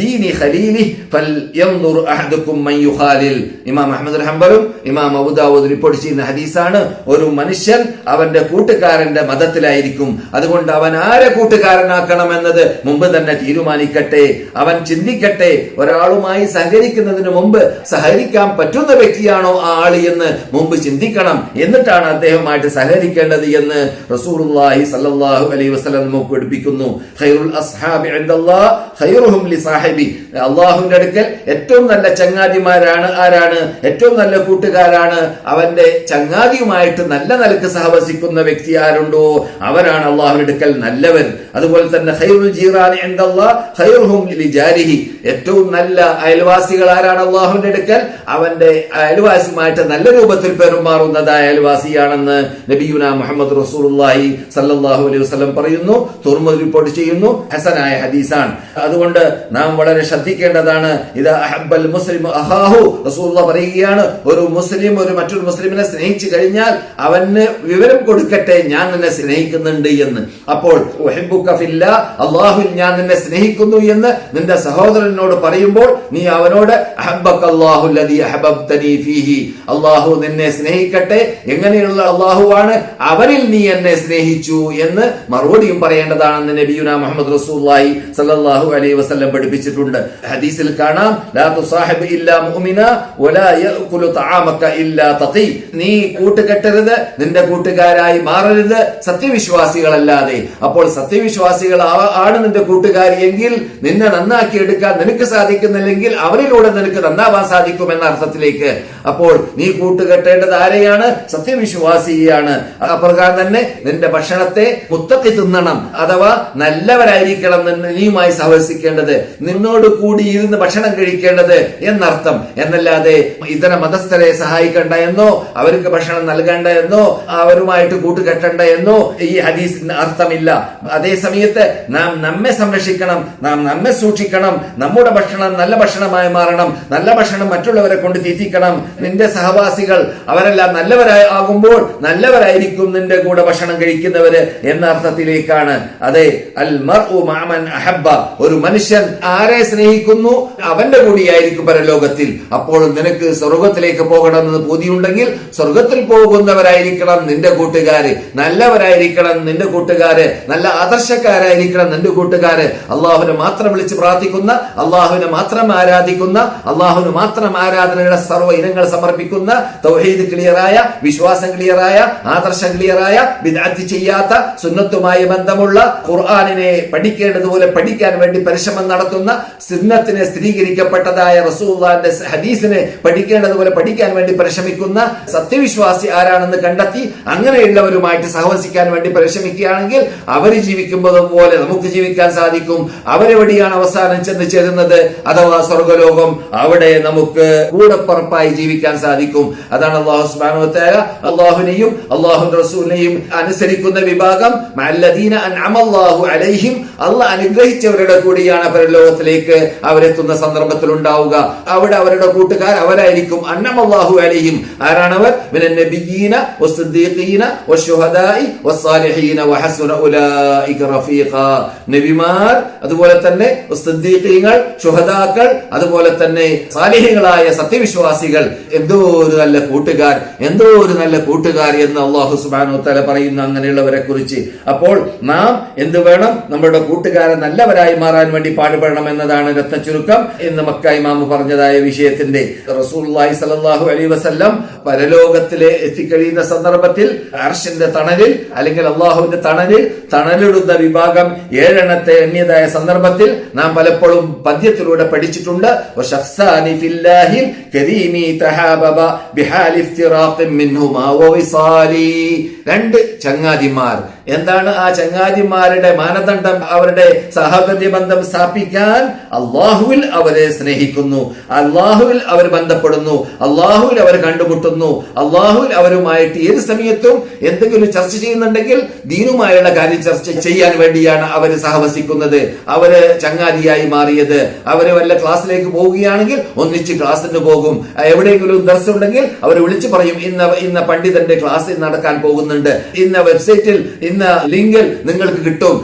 Speaker 2: ദീനി ഖലീലിഹി ഫൽയൻദുർ അഹദുകും മൻ യുഖാലിൽ. ഇമാം അഹ്മദ് ഹംബലും ഇമാം അബൂ ദാവൂദ് റിപ്പോർട്ട് ചെയ്യുന്ന ഹദീസാണ്. ഒരു മനുഷ്യൻ അവന്റെ കൂട്ടുകാരന്റെ മതത്തിലായിരിക്കും. അതുകൊണ്ട് അവൻ ആരെ കൂട്ടുകാരനാക്കണം എന്നത് മുമ്പ് തന്നെ തീരുമാനിക്കട്ടെ. അവൻ ചിന്തിക്കട്ടെ, ഒരാളുമായി സഹകരിക്കുന്നതിന് മുമ്പ് സഹകരിക്കാൻ പറ്റുന്ന വ്യക്തിയാണോ ആ ആള് എന്ന് മുമ്പ് ചിന്തിക്കണം. എന്നിട്ടാണ് അദ്ദേഹവുമായിട്ട് സഹകരിക്കേണ്ടത് എന്ന് റസൂലുള്ളാഹി സ്വല്ലല്ലാഹു അലൈഹി വസല്ലം നമുക്ക് പഠിപ്പിക്കുന്നു. ഖൈറുൽ അസ്ഹാബി ഇൻദല്ലാഹ് ഖൈറുഹും ലിസാഹിബി. അല്ലാഹുവിന്റെ അടുക്കൽ ഏറ്റവും നല്ല ചങ്ങാതിമാരാണ് ആരാണ്? ഏറ്റവും നല്ല കൂട്ടുകാരാണ് അവന്റെ ചങ്ങാതിയുമായിട്ട് നല്ല നിലക്ക് സഹവസിക്കുന്ന വ്യക്തി ആരുണ്ടോ അവരാണ് അല്ലാഹുവിന്റെ അടുക്കൽ നല്ലവർ. അതുപോലെ തന്നെ ഖൈറുൽ ജീറാനി ഇൻദല്ലാഹ് ഖൈറുഹും ലിജാരിഹി. ഏറ്റവും നല്ല അയൽവാസികൾ ആരാണ് അല്ലാഹുവിന്റെ അടുക്കൽ? അവന്റെ അയൽവാസിയുമായിട്ട് നല്ല രൂപത്തിൽ പെരുമാറുന്നതായ അയൽവാസിയാണെന്ന് നബിയുനാ മുഹമ്മദ് റസൂലുള്ളാഹി സ്വല്ലല്ലാഹു അലൈഹി വസല്ലം പറയുന്നു. തുർമുദി റിപ്പോർട്ട് ചെയ്യുന്നു, ഹസനായ ഹദീസാണ്. അതുകൊണ്ട് നാം വളരെ ശ്രദ്ധിക്കേണ്ടതാണ്. ഇദാ അഹബ്ബൽ മുസ്ലിമു അഖാഹു, റസൂലുള്ളാഹി പറയുകയാണ്, ഒരു മുസ്ലിം ഒരു മറ്റൊരു മുസ്ലിമിനെ സ്നേഹിച്ചു കഴിഞ്ഞാൽ അവന് വിവരം കൊടുക്കട്ടെ, ഞാൻ നിന്നെ സ്നേഹിക്കുന്നുണ്ട് എന്ന്. അപ്പോൾ ഉഹിബ്ബുക ഫില്ലാഹ്, അല്ലാഹുവിൽ ഞാൻ നിന്നെ സ്നേഹിക്കുന്നു എന്ന് നിന്റെ സഹോദരനോട് പറയുമ്പോൾ നീ അവനോട് അഹബ്ബകല്ലാഹു അല്ലദീ അഹബബ്തനീ ഫീഹി, അല്ലാഹു നിന്നെ സ്നേഹിക്കട്ടെ, എങ്ങനെയുള്ള അല്ലാഹുവാണ്, അവനിൽ നീ എന്നെ സ്നേഹിച്ചു എന്ന് മറുപടിയും പറയേണ്ടതാണെന്ന് നബിയുനാ മുഹമ്മദ് റസൂലുള്ളാഹി സ്വല്ലല്ലാഹു അലൈഹി വസല്ലം പഠിപ്പിച്ചിട്ടുണ്ട്. ഹദീസിൽ കാണാം, ലാ തുസാഹിബ് ഇല്ലാ മുഅ്മിന വലാ യഅകുലു തആമക ഇല്ലാ തഖി. നീ കൂട്ടുകെട്ടരുത്, നിന്റെ കൂട്ടുകാരായി മാറരുത് സത്യവിശ്വാസികളല്ലാതെ. അപ്പോൾ സത്യവിശ്വാസികൾ ആണ് നിന്റെ കൂട്ടുകാരി എങ്കിൽ നിന്നെ നന്നാക്കി എടുക്കാൻ നിനക്ക് സാധിക്കുന്നില്ലെങ്കിൽ അവരിലൂടെ നിനക്ക് നന്നാവാൻ സാധിക്കും എന്ന അർത്ഥത്തിലേക്ക്. അപ്പോൾ നീ കൂട്ടുകെട്ടേണ്ടത് ആരെയാണ്? സത്യവിശ്വാസിയാണ്. അപ്രകാരം തന്നെ നിന്റെ ഭക്ഷണത്തെ മുത്തക്കി തിന്നണം, അഥവാ നല്ലവരായിരിക്കണം നീയുമായി സഹവസിക്കേണ്ടത്, നിന്നോട് കൂടി ഇരുന്ന് ഭക്ഷണം കഴിക്കേണ്ടത് എന്നർത്ഥം. എന്നല്ലാതെ ഇതര മതസ്ഥരെ സഹായിക്കേണ്ട എന്നോ അവർക്ക് ഭക്ഷണം നൽകേണ്ട എന്നോ അവരുമായിട്ട് കൂട്ടുകെട്ടേണ്ട എന്നോ ഈ ഹദീസിന് അർത്ഥമില്ല. അതേ സമയത്ത് നാം നമ്മെ സംരക്ഷിക്കണം, നാം നമ്മെ സൂക്ഷിക്കണം. നമ്മുടെ ഭക്ഷണം നല്ല ഭക്ഷണമായി മാറണം, നല്ല ഭക്ഷണം മറ്റുള്ളവരെ കൊണ്ട് തീറ്റിക്കണം. നിന്റെ സഹവാസികൾ അവരെല്ലാം നല്ലവരാകുമ്പോൾ നല്ലവരായിരിക്കും നിന്റെ കൂടെ ഭക്ഷണം കഴിക്കുന്നവര് എന്ന അർത്ഥത്തിലേക്കാണ്. അതെ, അൽ മർഉ മഅമൻ അഹബ്ബ, ഒരു മനുഷ്യൻ ആരെ സ്നേഹിക്കുന്നു അവന്റെ കൂടിയായിരിക്കും പരലോകത്തിൽ. അപ്പോൾ നിനക്ക് സ്വർഗത്തിലേക്ക് പോകണമെന്ന് പൂതിയുണ്ടെങ്കിൽ സ്വർഗത്തിൽ പോകുന്നവരായിരിക്കണം നിന്റെ കൂട്ടുകാര്, നല്ലവരായിരിക്കണം നിന്റെ കൂട്ടുകാര്, നല്ല ആദർശക്കാരായിരിക്കണം നിന്റെ കൂട്ടുകാര്, അള്ളാഹുവിനെ മാത്രം വിളിച്ച് പ്രാർത്ഥിക്കുന്ന, അള്ളാഹുവിനെ മാത്രം ആരാധിക്കുന്ന, അള്ളാഹുവിന് മാത്രം ആരാധനയുടെ സർവ്വ ഇനങ്ങൾ സമർപ്പിക്കുന്ന, തൗഹീദ് ക്ലിയറായ, വിശ്വാസം ക്ലിയറായ, ആദർശം ക്ലിയറായ, ബിദ്അത്ത് ചെയ്യാത്ത, സുന്നത്തുമായി ബന്ധമുള്ള, ഖുർആനിനെ പഠിക്കേണ്ടതുപോലെ പഠിക്കാൻ വേണ്ടി പരിശ്രമം നടത്തുന്ന, സുന്നത്തിനെ സ്ഥിരീകരിക്കപ്പെട്ടതായ റസൂലുള്ളാഹിന്റെ ഹദീസിനെ പഠിക്കേണ്ടതുപോലെ പഠിക്കാൻ വേണ്ടി പരിശ്രമിക്കുന്ന സത്യവിശ്വാസി ആരാണെന്ന് കണ്ടെത്തി അങ്ങനെയുള്ളവരുമായിട്ട് സഹവസിക്കാൻ വേണ്ടി പരിശ്രമിക്കുകയാണെങ്കിൽ അവര് ജീവിക്കുന്നത് പോലെ നമുക്ക് ജീവിക്കാൻ സാധിക്കും. അവരെവിടെയാണ് അവസാനം ചെന്ന് ചേരുന്നത്, അഥവാ സ്വർഗലോകം, അവിടെ നമുക്ക് കൂടപ്പുറപ്പായി ജീവിക്കാൻ സാധിക്കും. അതാണ് അല്ലാഹു സുബ്ഹാനഹു വ തആല അല്ലാഹുവിനെയും അല്ലാഹുവിന്റെ റസൂലിനെയും അനുസരിക്കുന്ന വിഭാഗം മഅല്ലദീന അൻഅമല്ലാഹു അലൈഹിം, അല്ലാഹു അനുഗ്രഹിച്ചവരുടെ കൂടിയാണ് പരലോകത്തിലേക്ക് അവരെത്തുന്ന സന്ദർഭത്തിൽ ഉണ്ടാവുക. അവിടെ അവരുടെ കൂട്ടുകാർ അവരായിരിക്കും. അൻഅമല്ലാഹു അലൈഹിം, ആരാണവർ? മിനൻ നബിയ്യീന വസ്സിദ്ദീഖീന വശുഹദാഇ വസ്സാലിഹീന വഹസുന ഉലൈക റഫീഖ. നബിമാർ, അതുപോലെ തന്നെ സിദ്ദീഖീങ്ങൾ, ശുഹദാക്കൾ, അതുപോലെ തന്നെ സാലിഹീങ്ങളായ സത്യവിശ്വാസികൾ. എന്തോ ഒരു നല്ല കൂട്ടുകാർ, എന്തോ ഒരു നല്ല കൂട്ടുകാർ എന്ന് അല്ലാഹു സുബ്ഹാനഹു വ തആല പറയുന്നു അങ്ങനെയുള്ളവരെ കുറിച്ച്. അപ്പോൾ നാം എന്ത് വേണം? നമ്മുടെ കൂട്ടുകാരെ നല്ലവരായി മാറാൻ വേണ്ടി പാടുപെടണം എന്നതാണ് രത്നച്ചുരുക്കം എന്ന് മക്ക ഇമാം പറഞ്ഞതായ വിഷയത്തിന്റെ. റസൂലുള്ളാഹി സ്വല്ലല്ലാഹു അലൈഹി വസല്ലം പരലോകത്തിലെ എത്തിക്കഴിയുന്ന സന്ദർഭത്തിൽ അർശിന്റെ തണലിൽ അല്ലെങ്കിൽ അള്ളാഹുവിന്റെ തണലിൽ തണലിടുന്ന വിഭാഗം 7 എണ്ണത്തെ എണ്ണിയതായ സന്ദർഭത്തിൽ നാം പലപ്പോഴും പദ്യത്തിലൂടെ പഠിച്ചിട്ടുണ്ട്. രണ്ട് ചങ്ങാതിമാർ. എന്താണ് ആ ചങ്ങാതിമാരുടെ മാനദണ്ഡം? അവരുടെ സഹോദര്യ ബന്ധം സ്ഥാപിക്കാൻ അള്ളാഹുവിൽ അവരെ സ്നേഹിക്കുന്നു, അള്ളാഹുവിൽ അവർ ബന്ധപ്പെടുന്നു, അള്ളാഹുവിൽ അവർ കണ്ടുമുട്ടുന്നു, അള്ളാഹുവിൽ അവരുമായിട്ട് ഏത് സമയത്തും എന്തെങ്കിലും ചർച്ച ചെയ്യുന്നുണ്ടെങ്കിൽ ദീനുമായുള്ള കാര്യം ചർച്ച ചെയ്യാൻ വേണ്ടിയാണ് അവർ സഹവസിക്കുന്നത്, അവര് ചങ്ങാതിയായി മാറിയത്. അവര് വല്ല ക്ലാസ്സിലേക്ക് പോവുകയാണെങ്കിൽ ഒന്നിച്ച് ക്ലാസ്സിന് പോകും. എവിടെയെങ്കിലും ദർസ് ഉണ്ടെങ്കിൽ അവർ വിളിച്ചു പറയും, ഇന്ന പണ്ഡിതന്റെ ക്ലാസ് നടക്കാൻ പോകുന്നുണ്ട്, ഇന്ന വെബ്സൈറ്റിൽ ഇന്ന ലിങ്കിൽ നിങ്ങൾക്ക് കിട്ടും,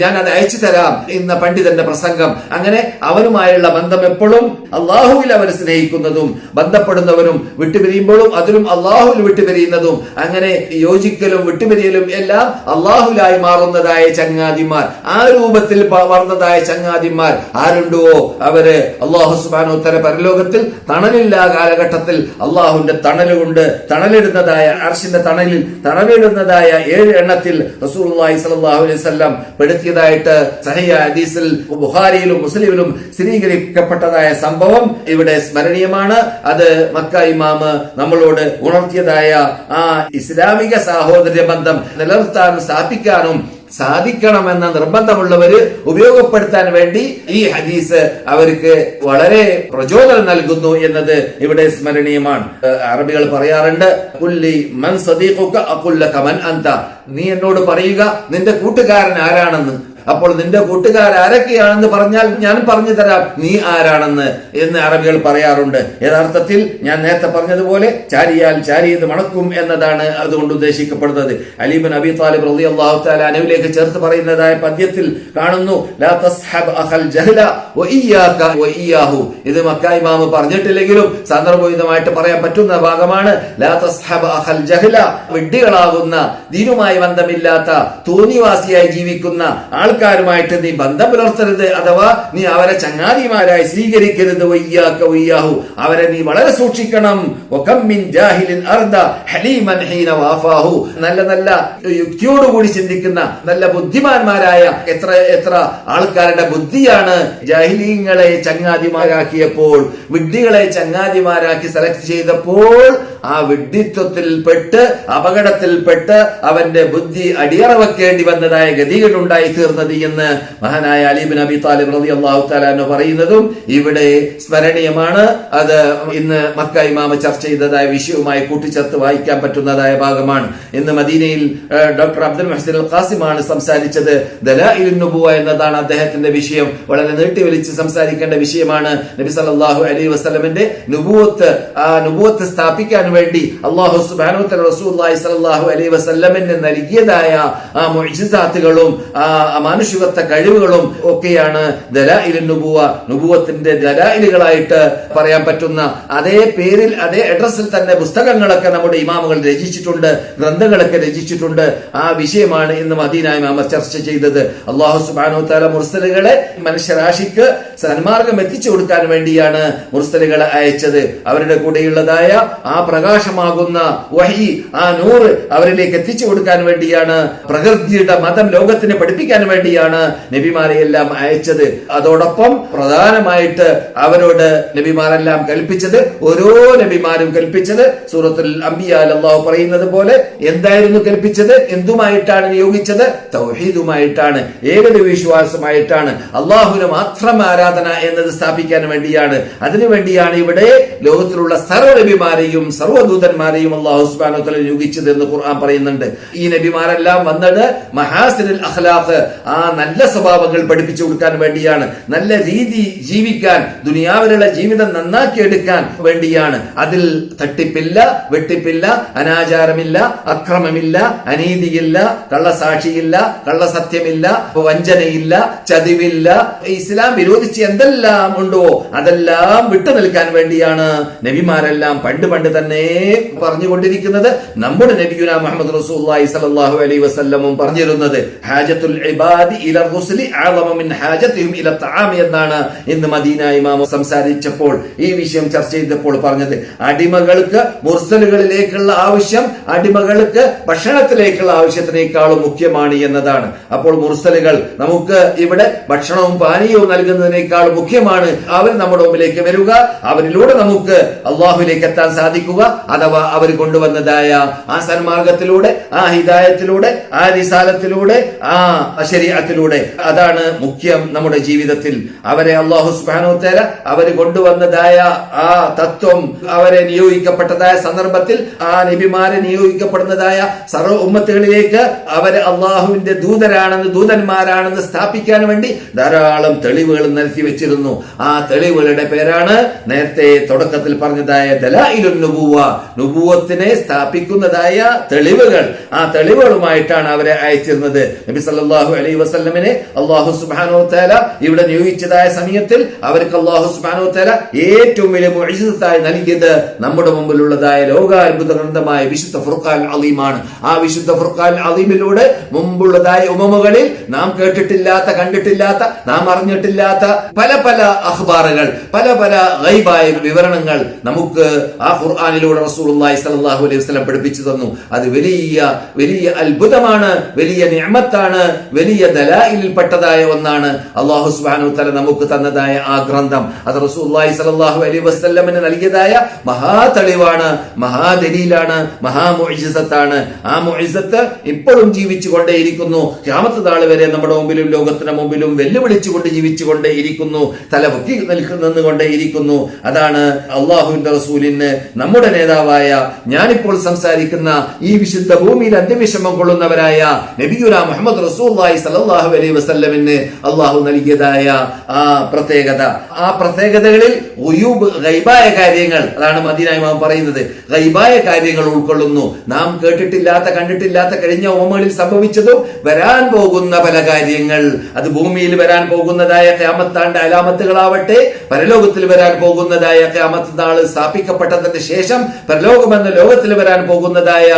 Speaker 2: ഞാൻ അത് അയച്ചു തരാം, ഇന്ന പണ്ഡിതന്റെ പ്രസംഗം. അങ്ങനെ അവനുമായുള്ള ബന്ധം എപ്പോഴും അള്ളാഹുവിൽ അവർ സ്നേഹിക്കുന്നതും ബന്ധപ്പെടുന്നവരും വിട്ടുപിരിയുമ്പോഴും അതിലും അള്ളാഹുവിൽ വിട്ടുപിരിയുന്നതും, അങ്ങനെ യോജിക്കലും വിട്ടുപിരിയലും എല്ലാം അള്ളാഹുലായി മാറുന്നതായ ചങ്ങാതിമാർ, ആ രൂപത്തിൽ വളർന്നതായ ചങ്ങാതിമാർ ആരുണ്ടോ അവര് അള്ളാഹു സുബ്ഹാനഹു വ തആല പരലോകത്തിൽ തണലില്ലാ കാലഘട്ടത്തിൽ അള്ളാഹുവിന്റെ തണലുകൊണ്ട് തണലിടുന്നതായ അർശിന്റെ തണലിൽ തണലിടുന്നതായ 7 എണ്ണത്തിൽ റസൂലുള്ളാഹി സ്വല്ലല്ലാഹു അലൈഹി വസല്ലം പെടുത്തിയതായിട്ട് സഹീഹ് ഹദീസിൽ ബുഖാരിയിലും മുസ്ലിമിലും സ്ഥിരീകരിക്കപ്പെട്ടതായ സംഭവം ഇവിടെ സ്മരണീയമാണ്. അത് മക്ക ഇമാം നമ്മളോട് ഉണർത്തിയതായ ആ ഇസ്ലാമിക സാഹോദര്യ ബന്ധം നിലനിർത്താനും സ്ഥാപിക്കാനും സാധിക്കണമെന്ന നിർബന്ധമുള്ളവര് ഉപയോഗപ്പെടുത്താൻ വേണ്ടി ഈ ഹദീസ് അവർക്ക് വളരെ പ്രചോദനം നൽകുന്നു എന്നത് ഇവിടെ സ്മരണീയമാണ്. അറബികൾ പറയാറുണ്ട്, കുല്ലി മൻ സദീഖുക അഖുൽ ലക മൻ അൻത, നീ എന്നോട് പറയുക നിന്റെ കൂട്ടുകാരൻ ആരാണെന്ന്. അപ്പോൾ നിന്റെ കൂട്ടുകാർ ആരൊക്കെയാണെന്ന് പറഞ്ഞാൽ ഞാൻ പറഞ്ഞു തരാം നീ ആരാണെന്ന് എന്ന് അറബികൾ പറയാറുണ്ട്. യഥാർത്ഥത്തിൽ ഞാൻ നേരത്തെ പറഞ്ഞതുപോലെ ചാരിയാൽ ചാരിയത് മണക്കും എന്നതാണ് അതുകൊണ്ട് ഉദ്ദേശിക്കപ്പെടുന്നത്. അലി ഇബ്നു അബീ താലിബ് റളിയല്ലാഹു തആല അൻഹുവിലേക്ക് ചേർത്ത് പറയുന്നതായ പദ്യത്തിൽ കാണുന്നു, ലാ തസ്ഹബ് അഖൽ ജഹല വഇയ്യാക വഇയ്യാഹു. ഇത് മക്ക ഇമാം പറഞ്ഞിട്ടില്ലെങ്കിലും സന്ദർഭോചിതമായിട്ട് പറയാൻ പറ്റുന്ന ഭാഗമാണ്. ലാ തസ്ഹബ് അഖൽ ജഹല, വിഡ്ഢികളാകുന്ന ദീനുമായി ബന്ധമില്ലാത്ത തോന്നിവാസിയായി ജീവിക്കുന്ന ആൾ ആൾക്കാരുമായിട്ട് നീ ബന്ധം പുലർത്തരുത്, അഥവാ നീ അവരെ ചങ്ങാതിമാരായി സ്വീകരിക്കരുത്. വയ്യാക വയ്യാഹു, അവരെ നീ വളരെ സൂക്ഷിക്കണം. വകം മിൻ ജാഹിലിൻ അർദ ഹലീമൻ ഹീന വാഫാഹു, നല്ല നല്ല യുക്തിയോടുകൂടി ചിന്തിക്കുന്ന നല്ല ബുദ്ധിമാന്മാരായ എത്ര ആൾക്കാരുടെ ബുദ്ധിയാണ് ജാഹിലീങ്ങളെ ചങ്ങാതിമാരാക്കിയപ്പോൾ, വിഡ്ഢികളെ ചങ്ങാതിമാരാക്കി സെലക്ട് ചെയ്തപ്പോൾ ആ വിഡ്ഢിത്വത്തിൽപ്പെട്ട് അപകടത്തിൽപ്പെട്ട് അവന്റെ ബുദ്ധി അടിയറവെക്കേണ്ടി വന്നതായ ഗതികളുണ്ടായി തീർന്നത് എന്ന് മഹാനായ അലി ഇബ്നു അബി താലിബ് റളിയല്ലാഹു തആല അൻഹു പറയുന്നതും ഇവിടെ സ്മരണീയമാണ്. അത് ഇന്ന് മക്ക ഇമാമ ചർച്ച ചെയ്തതായ വിഷയവുമായി കൂട്ടിച്ചേർത്ത് വായിക്കാൻ പറ്റുന്നതായ ഭാഗമാണ്. ഇന്ന് മദീനയിൽ ഡോക്ടർ അബ്ദുൽ മുഹ്സിൻ അൽ ഖാസിമാണ് സംസാരിച്ചത്. ദലായിലുൻ നുബുവ എന്നതാണ് അദ്ദേഹത്തിന്റെ വിഷയം. വളരെ നീട്ടിവലിച്ച് സംസാരിക്കേണ്ട വിഷയമാണ്. നബി സല്ലല്ലാഹു അലൈഹി വസല്ലമിന്റെ നുബുവത്ത് സ്ഥാപിക്കാൻ വേണ്ടി അല്ലാഹു സുബ്ഹാനഹു വ തആല റസൂലുള്ളാഹി സ്വല്ലല്ലാഹു അലൈഹി വസല്ലമിന് നൽകിയതായ ആ മുഅ്ജിസാത്തുകളും ആ മാനുഷികത്വ കഴിവുകളും ഒക്കെയാണ് ദലായിലുൻ നുബുവ, നുബുവത്തിന്റെ ദലായിലുകളായിട്ട് പറയാൻ പറ്റുന്ന അതേ പേരിൽ അതേ അഡ്രസ്സിൽ തന്നെ പുസ്തകങ്ങളൊക്കെ നമ്മുടെ ഇമാമുകൾ രചിച്ചിട്ടുണ്ട്, ഗ്രന്ഥങ്ങളൊക്കെ രചിച്ചിട്ടുണ്ട്. ആ വിഷയമാണ് ഇന്ന് മദീന ഇമാമ ചർച്ച ചെയ്തത്. അല്ലാഹു സുബ്ഹാനഹു വ തആല മുർസലുകളെ മനുഷ്യരാശിക്ക് സന്മാർഗം എത്തിച്ചു കൊടുക്കാൻ വേണ്ടിയാണ് മുർസലുകളെ അയച്ചത്. അവരുടെ കൂടെയുള്ളതായ ആ പ്രകാശമാകുന്ന വഹി, ആ നൂറ് അവരിലേക്ക് എത്തിച്ചു കൊടുക്കാൻ വേണ്ടിയാണ്, പ്രകൃതിയുടെ മതം ലോകത്തിന് പഠിപ്പിക്കാൻ വേണ്ടിയാണ് നബിമാരെ എല്ലാം അയച്ചത്. അതോടൊപ്പം പ്രധാനമായിട്ട് അവരോട് നബിമാരെല്ലാം കൽപ്പിച്ചത്, ഓരോ നബിമാരും കൽപ്പിച്ചത് സൂറത്തുൽ അംബിയായിൽ അല്ലാഹു പറയുന്നത് പോലെ എന്തായിരുന്നു കൽപ്പിച്ചത്? എന്തുമായിട്ടാണ് നിയോഗിച്ചത്? തൗഹീദുമായിട്ടാണ്, ഏകദൈവ വിശ്വാസമായിട്ടാണ്, അള്ളാഹുവിന് മാത്രം ആരാധന എന്നത് സ്ഥാപിക്കാൻ വേണ്ടിയാണ്. അതിനുവേണ്ടിയാണ് ഇവിടെ ലോകത്തിലുള്ള സർവ്വ നബിമാരെയും സർവ്വദൂതന്മാരെയും അല്ലാഹു സുബ്ഹാനഹു വ തആല നിയോഗിച്ചത് എന്ന് ഖുർആൻ പറയുന്നുണ്ട്. ഈ നബിമാരെല്ലാം വന്നത് മഹാസിനുൽ അഖ്ലാഖ്, ആ നല്ല സ്വഭാവങ്ങൾ പഠിപ്പിച്ചു കൊടുക്കാൻ വേണ്ടിയാണ്, നല്ല രീതി ജീവിക്കാൻ, ദുനിയാവിലുള്ള ജീവിതം നന്നാക്കിയെടുക്കാൻ വേണ്ടിയാണ്. അതിൽ തട്ടിപ്പില്ല, വെട്ടിപ്പില്ല, അനാചാരമില്ല, അക്രമമില്ല, അനീതിയില്ല, കള്ളസാക്ഷിയില്ല, കള്ളസത്യമില്ല, വഞ്ചനയില്ല, ചതിവില്ല. ഇസ്ലാം വിരോധിച്ച് എന്തെല്ലാം ഉണ്ടോ അതെല്ലാം വിട്ടു നിൽക്കാൻ വേണ്ടിയാണ് നബിമാരെല്ലാം പണ്ട് തന്നെ പറഞ്ഞുകൊണ്ടിരിക്കുന്നത്. നമ്മുടെ നബിയുന മുഹമ്മദ് റസൂലുള്ളാഹി സ്വല്ലല്ലാഹു അലൈഹി വസല്ലമും പറഞ്ഞിരുന്നത് ഹാജത്തുൽ ഇബാദി ഇല റുസുലി അഅളമ മിൻ ഹാജതിഹിം ഇല തആം എന്നാണ് ഇന്ന് മദീന ഇമാം സംസാരിച്ചപ്പോൾ ഈ വിഷയം ചർച്ച ചെയ്തപ്പോൾ പറഞ്ഞത്. അടിമകൾക്ക് മുർസലുകളിലേക്കുള്ള ആവശ്യം അടിമകൾക്ക് ഭക്ഷണത്തിലേക്കുള്ള ആവശ്യത്തിനേക്കാളും മുഖ്യമാണ് എന്നതാണ്. അപ്പോൾ മുർസലുകൾ നമുക്ക് ഇവിടെ ഭക്ഷണവും പാനീയവും നൽകുന്നതിനേക്കാളും മുഖ്യമാണ്. അവർ നമ്മുടെ മുമ്പിലേക്ക് വരിക, അവരിലൂടെ നമുക്ക് അള്ളാഹുവിലേക്ക് എത്താൻ സാധിക്കുക, അഥവാ അവർ കൊണ്ടുവന്നതായ ആ സന്മാർഗത്തിലൂടെ, ആ ഹിദായത്തിലൂടെ, ആ റിസാലത്തിലൂടെ, ആ ശരീഅത്തിലൂടെ. അതാണ് മുഖ്യം നമ്മുടെ ജീവിതത്തിൽ. അവരെ അല്ലാഹു സുബ്ഹാനഹു വ തആല അവർ കൊണ്ടുവന്നതായ ആ തത്വം, അവരെ നിയോഗിക്കപ്പെട്ടതായ സന്ദർഭത്തിൽ ആ നബിമാരെ നിയോഗിക്കപ്പെടുന്നതായ സർവ്വ ഉമ്മത്തുകളിലേക്ക് അവരെ അള്ളാഹുവിന്റെ ദൂതന്മാരാണെന്ന് സ്ഥാപിക്കാൻ വേണ്ടി ധാരാളം തെളിവുകൾ നിരത്തി വെച്ചിരുന്നു. ആ തെളിവുകളുടെ പേരാണ് നേരത്തെ തുടക്കത്തിൽ പറഞ്ഞതായ ദലായിലുൻ നുബുവ, നുബുവത്തിനെ സ്ഥാപിക്കുന്നതായ തെളിവുകൾ. ആ തെളിവുകളുമായിട്ടാണ് അവരെ അയച്ചിരുന്നത്. നബി സല്ലല്ലാഹു അലൈഹി വസല്ലമിനെ അല്ലാഹു സുബ്ഹാനഹു വ തആല ഇവിടെ നിയോഗിച്ചതായ സമയത്തിൽ അവർക്ക് അല്ലാഹു സുബ്ഹാനഹു വ തആല ഏറ്റവും വലിയ മുഅ്ജിസത്തായി നൽകിയത് നമ്മുടെ മുമ്പിലുള്ളതായ ലോകാത്ഭുത ഗ്രന്ഥമായ വിശുദ്ധ ഫുർഖാൻ അലീമാണ്. ആ വിശുദ്ധ ഫുർഖാൻ അലീമിലൂടെ മുമ്പുള്ളതായ ഉമമുകളിൽ നാം കേട്ടിട്ടില്ലാത്ത, കണ്ടിട്ടില്ലാത്ത, നാം അറിഞ്ഞിട്ടില്ലാത്ത പല അഖ്ബാറുകൾ, പല ഗൈബായ വിവരണങ്ങൾ നമുക്ക് ആ ഖുർആനിലൂടെ റസൂലുള്ളാഹി സ്വല്ലല്ലാഹു അലൈഹി വസല്ലം പഠിപ്പിച്ചു തന്നു. അത് വലിയ അത്ഭുതമാണ്, വലിയ നിഅമത്താണ്, വലിയ ദലായിൽപ്പെട്ടതായ ഒന്നാണ്. അല്ലാഹു സുബ്ഹാനഹു വ തആല നമുക്ക് തന്നതായ ആ ഗ്രന്ഥം അത് റസൂലുള്ളാഹി സ്വല്ലല്ലാഹു അലൈഹി വസല്ലമിന് നൽകിയതായ മഹാ തെളിവാണ്, മഹാദലീലാണ്, മഹാമുഅ്ജിസത്താണ്. ആ മുഅ്ജിസത്ത് ഇപ്പോഴും ജീവിച്ചു കൊണ്ടേയിരിക്കുന്നു. ഖിയാമത്ത് നാൾ വരെ നമ്മുടെ മുമ്പിലും ലോകത്തിന് മുമ്പിലും വെല്ലുവിളിച്ചുകൊണ്ട് ജീവിച്ചുകൊണ്ടേയിരിക്കുന്നു, തലപൊക്കി നിന്നുകൊണ്ടേയിരിക്കുന്നു. അതാണ് അള്ളാഹുവിന്റെ റസൂലിന്, നമ്മുടെ നേതാവായ, ഞാനിപ്പോൾ സംസാരിക്കുന്ന ഈ വിശുദ്ധ ഭൂമിയിൽ അന്ത്യവിഷമം കൊള്ളുന്നവരായ നബിയുനാ മുഹമ്മദ് റസൂലുള്ളാഹി സ്വല്ലല്ലാഹു അലൈഹി വസല്ലമിന് അള്ളാഹു നൽകിയതായ ആ പ്രത്യേകത. ആ പ്രത്യേകതകളിൽ ഗൈബായ കാര്യങ്ങൾ, അതാണ് മദീന ഇമാം പറയുന്നത്, ഗൈബായ കാര്യങ്ങൾ ഉൾക്കൊള്ളുന്നു. നാം കേട്ടിട്ടില്ലാത്ത, കണ്ടിട്ടില്ലാത്ത, കഴിഞ്ഞ ഉമ്മകളിൽ സംഭവിച്ചതും വരാൻ പോകുന്ന പല കാര്യങ്ങൾ. അത് ഭൂമിയിൽ വരാൻ പോകുന്നതായ ഖിയാമത്താന്റെ അലാമത്തുകളാവട്ടെ, പരലോകത്തിൽ വരാൻ പോകുന്നതായ ഖിയാമത്ത് നാൾ സ്ഥാപിക്കപ്പെട്ടതിന് ശേഷം പരലോകമെന്ന ലോകത്തിൽ വരാൻ പോകുന്നതായ